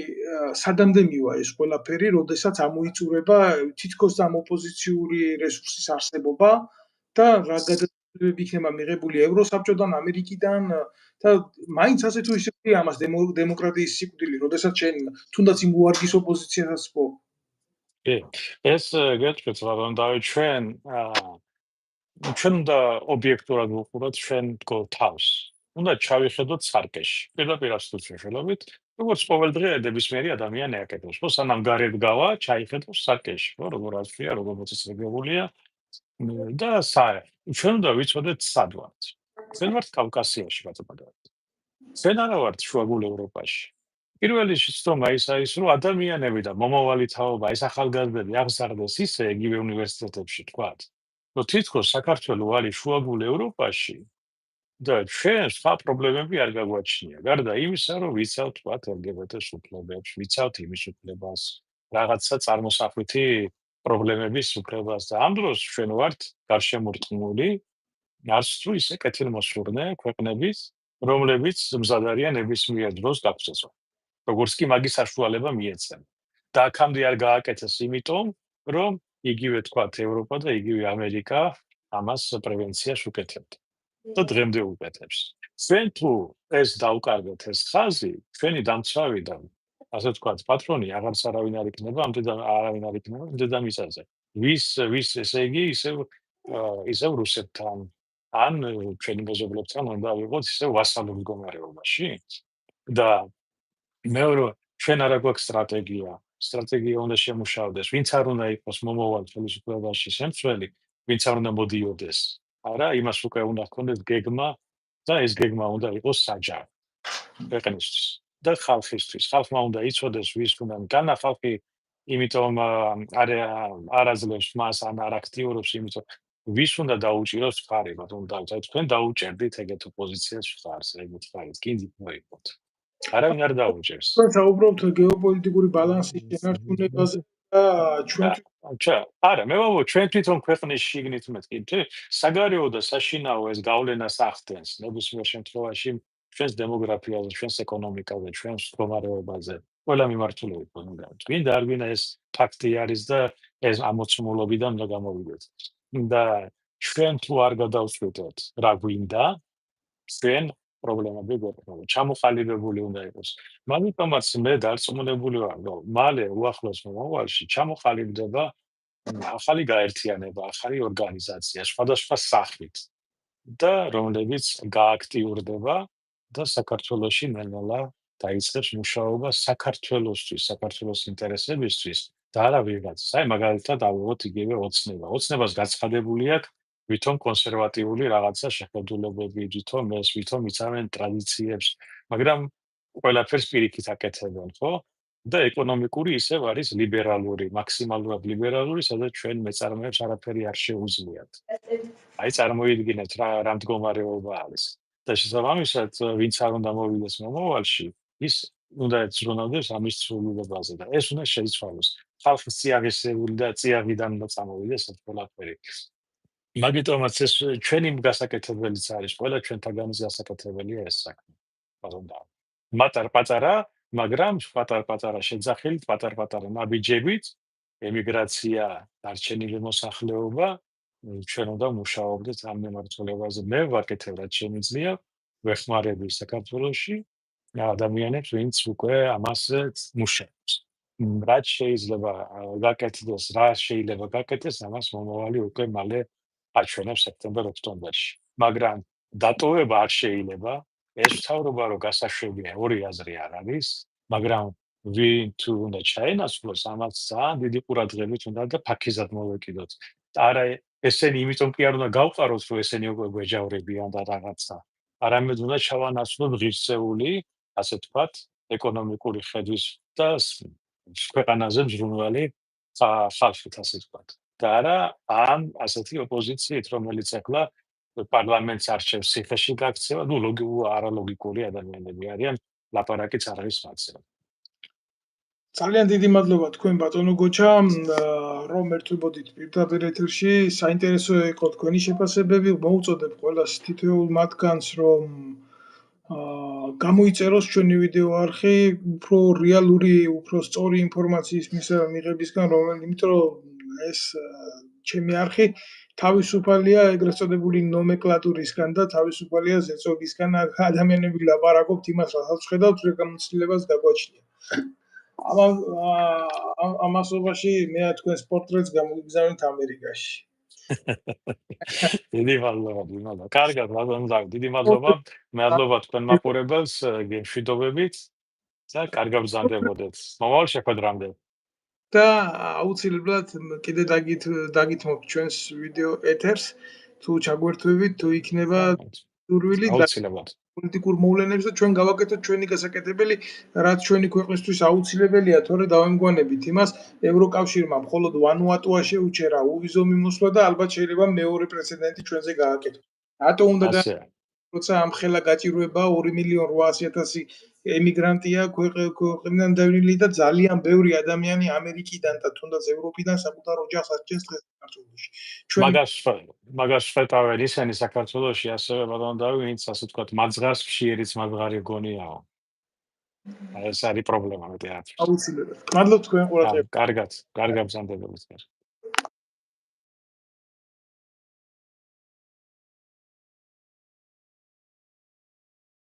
სადამდე მივა ეს ყველაფერი, როდესაც ამოიწურება თითქოს ამ ოპოზიციური რესურსის არსებობა და რა გადაწყვეტილებები იქნება მიღებული ევროსაბჭოდან, ამერიკიდან და მაინც ასე თუ ისე ამას დემოკრატიის სიკვდილი, როდესაც შენ თუნდაც იმ უარგის ოპოზიციას ხო. კი, ეს გეტყვით რომ ჩვენ უნდა ობიექტურად ვუყუროთ ჩვენ თავს. უნდა ჩავიხედოთ სარკეში. პირდაპირ ასე შეშლობით, როგორც ყოველდღე ნებისმიერი ადამიანი აკეთებს. ხო, სანამ გარეთ გავა, ჩაიხედოს სარკეში, ხო, როგორ აცვია, როგორ მოწესრიგებულია და ჩვენ უნდა ვიცოდეთ სად ვართ. ჩვენ ვართ კავკასიაში, ბატონო. ჩვენ არა ვართ შუაგულ ევროპაში. პირველი შეცდომა ის რომ ადამიანები და მომავალი თაობა, ეს ახალგაზრდები აღზარდეს ისე იგივე უნივერსიტეტებში, თქვათ. რომ თითქოს საქართველო არის შუაგულ ევროპაში და ჩვენ სხვა პრობლემები არ გაგვაჩნია. გარდა იმისა, რომ ვიცავთ თქვათ LGBT-ს უფლებებს, ვიცავთ იმის უფლებას, რაღაცა წარმოსახვითი პრობლემების უფლებას და ამ დროს ჩვენ ვართ გარშემორტყმული არც თუ ისე კეთილმოსურნე ქვეყნების, რომლებიც მზად არიან ნებისმიერ დროს გაგცეცხლონ. როგორც კი მაგის საშუალება მიეცემ. და აქამდე არ გააკეთეს იმიტომ, რომ იგივე თქვათ ევროპა და იგივე ამერიკა ამას პრევენციას უკეთებდა. და დღემდე უკეთებს. ჩვენ თუ ეს დავკარგეთ ეს ხაზი, ჩვენი დამცავიდან, ასე ვთქვათ, პატრონი აღარც არავინ არ იქნება, არავინ არ იქნება დედამიწაზე. ვის ესე იგი ისევ რუსეთთან ან ჩვენი მეზობლებთან უნდა ვიყოთ ისევ ვასალურ მდგომარეობაში და მეორე ჩვენ არა გვაქვს სტრატეგია უნდა შემუშავდეს, ვინც არ უნდა იყოს მომავალ ხელისუფლებაში შემცველი, ვინც არ უნდა მოდიოდეს. არა, იმას უკვე უნდა ჰქონდეს გეგმა და ეს გეგმა უნდა იყოს საჯარო ქვეყნისთვის და ხალხისთვის. ხალხმა უნდა იცოდეს ვის უნდა განა ხალხი, იმიტომ არ აძლევს მას ან არ აქტიურობს, იმიტომ ვის უნდა დაუჭიროს მხარი, ბატონო, თქვენ დაუჭერდით ეგეთ ოპოზიციას მხარს, ეგეთ მხარს, კიდით მოიყოთ. არავინ არ დაუჭერს. საუბრობთ გეოპოლიტიკური ბალანსის შენარჩუნებაზე და ჩვენ არა, მე ვამბობ, ჩვენ თვითონ ქვეყნის შიგნით მეთქი, საგარეო და საშინაო ეს გავლენას ახდენს ნებისმიერ შემთხვევაში ჩვენს დემოგრაფიაზე, ჩვენს ეკონომიკაზე, ჩვენს მდგომარეობაზე, ყველა მიმართულებით უნდა. გვინდა არ გვინდა ეს ფაქტი არის და ეს ამოცმულობიდან უნდა გამოვიდეთ. და ჩვენ თუ არ გადავწყვიტოთ რა გვინდა, ჩვენ პრობლემები გვექნება. ჩამოყალიბებული უნდა იყოს. მაგიტომაც მე დარწმუნებული ვარ, რომ მალე უახლოს მომავალში ჩამოყალიბდება ახალი გაერთიანება, ახალი ორგანიზაცია, სხვადასხვა სახით და რომლებიც გააქტიურდება და საქართველოში ნელ-ნელა დაიწყებს მუშაობა საქართველოსთვის, საქართველოს ინტერესებისთვის და არა ვიღაცას. აი მაგალითად ავიღოთ იგივე ოცნება. ოცნებას გაცხადებული აქვს ვითომ კონსერვატიული რაღაცა შეხედულებები, ვითომ იცავენ ტრადიციებს, მაგრამ ყველაფერს პირიქით აკეთებენ, ხო? და ეკონომიკური ისევ არის ლიბერალური, მაქსიმალურად ლიბერალური, სადაც ჩვენ მეწარმეებს არაფერი არ შეუძლიათ. აი წარმოიდგინეთ რა მდგომარეობა არის. და შესაბამისად, ვინც არ უნდა მოვიდეს მომავალში, ის უნდა ეცრუნავდეს ამის ცვლილებაზე და ეს უნდა შეიცვალოს. ხალხის წიაღისეული და წიაღიდან უნდა წამოვიდეს ეს ყველაფერი. მაგიტომაც ეს ჩვენი გასაკეთებელიც არის, ყველა ჩვენთაგანის გასაკეთებელია ეს საქმე. ბატონო. პატარ-პატარა, მაგრამ პატარ-პატარა შეძახილით, პატარ-პატარა ნაბიჯებით, ემიგრაცია, დარჩენილი მოსახლეობა, ჩვენ უნდა მუშაობდეთ ამ მიმართულებაზე. მე ვაკეთებ რაც შემიძლია, ვეხმარები საქართველოში ადამიანებს, ვინც უკვე ამას მუშაობს. რაც შეიძლება გაკეთდეს, რა შეიძლება გაკეთდეს, ამას მომავალი უკვე მალე აჩვენებს სექტემბერ-ოქტომბერში. მაგრამ დატოვება არ შეიძლება. ეს მთავრობა რო გასაშვებია, ორი აზრი არ არის, მაგრამ ვინ თუ უნდა ჩაენაცვლოს, ამას ძალიან დიდი ყურადღებით უნდა და ფაქიზად მოვეკიდოთ. არა, ესენი იმიტომ კი არ უნდა გავყაროთ, რომ ესენი უკვე გვეჯავრებიან და რაღაცა. არამედ უნდა ჩავანაცვლოთ ღირსეული, ასე ვთქვათ, ეკონომიკური ხედვის და ქვეყანაზე მზრუნვალი ხალხით, ასე ვთქვათ. და არა ამ ასეთი ოპოზიციით, რომელიც ახლა პარლამენტს არჩევს ციხეში გაქცევა, არალოგიკური ადამიანები არიან, ლაპარაკიც არ არის მათზე. ძალიან დიდი მადლობა თქვენ ბატონო გოჩა, რომ ერთვებოდით პირდაპირ ეთერში. საინტერესო იყო თქვენი შეფასებები, მოუწოდებ ყველას თითოეულ მათგანს, რომ გამოიწეროს ჩვენი ვიდეო არხი, უფრო რეალური, უფრო სწორი ინფორმაციის მიღებისგან, იმიტომ რომ ეს ჩემი არხი თავისუფალია ეგრეთ წოდებული ნომენკლატურისგან და თავისუფალია ზეწოლისგან. ადამიანები ლაპარაკობთ იმას, რასაც ხედავთ, რეგამოცდილებას გაგვაჩნია. ამასობაში მე თქვენს პორტრეტს გამოგიგზავნით ამერიკაში. დიდი მადლობა. კარგად, ბატონო, დიდი მადლობა. მადლობა თქვენ მაყურებელს, გემშვიდობებით და კარგ გაბრძანდებოდეთ. მომავალ შეხვედრამდე. და აუცილებლად კიდე დაგითმობთ ჩვენს ვიდეო ეთერს, თუ ჩაგვერთვებით, თუ იქნება სურვილი აუცილებლად პოლიტიკურ მოვლენებს და ჩვენ გავაკეთოთ ჩვენი გასაკეთებელი, რაც ჩვენი ქვეყნისთვის აუცილებელია, თორე დავემგვანებით იმას, ევროკავშირმა მხოლოდ ვანუატუა შეუჩერა უვიზო მიმოსვლა და ალბათ შეიძლება მეორე პრეცედენტი ჩვენზე გააკეთოს. რატო უნდა როცა ამ ხელა გაჭირვება 2.800.000 ემიგრანტია ქვეყნიდან დავრილი და ძალიან ბევრი ადამიანი ამერიკიდან და თუნდაც ევროპიდან საკუთარ ოჯახს არჩევს დღეს საქართველოში. მაგას ხედავენ ისინი საქართველოში ასევე ბატონო დავი, ვინც ასე ვთქვათ, მაძღარს ხშირიც მაძღარი გონიაო. ეს არის პრობლემა მეტი არ. აუცილებლად. მადლობთ თქვენ ყურადღებისთვის. კარგად, კარგად ბრძანდებოდეთ.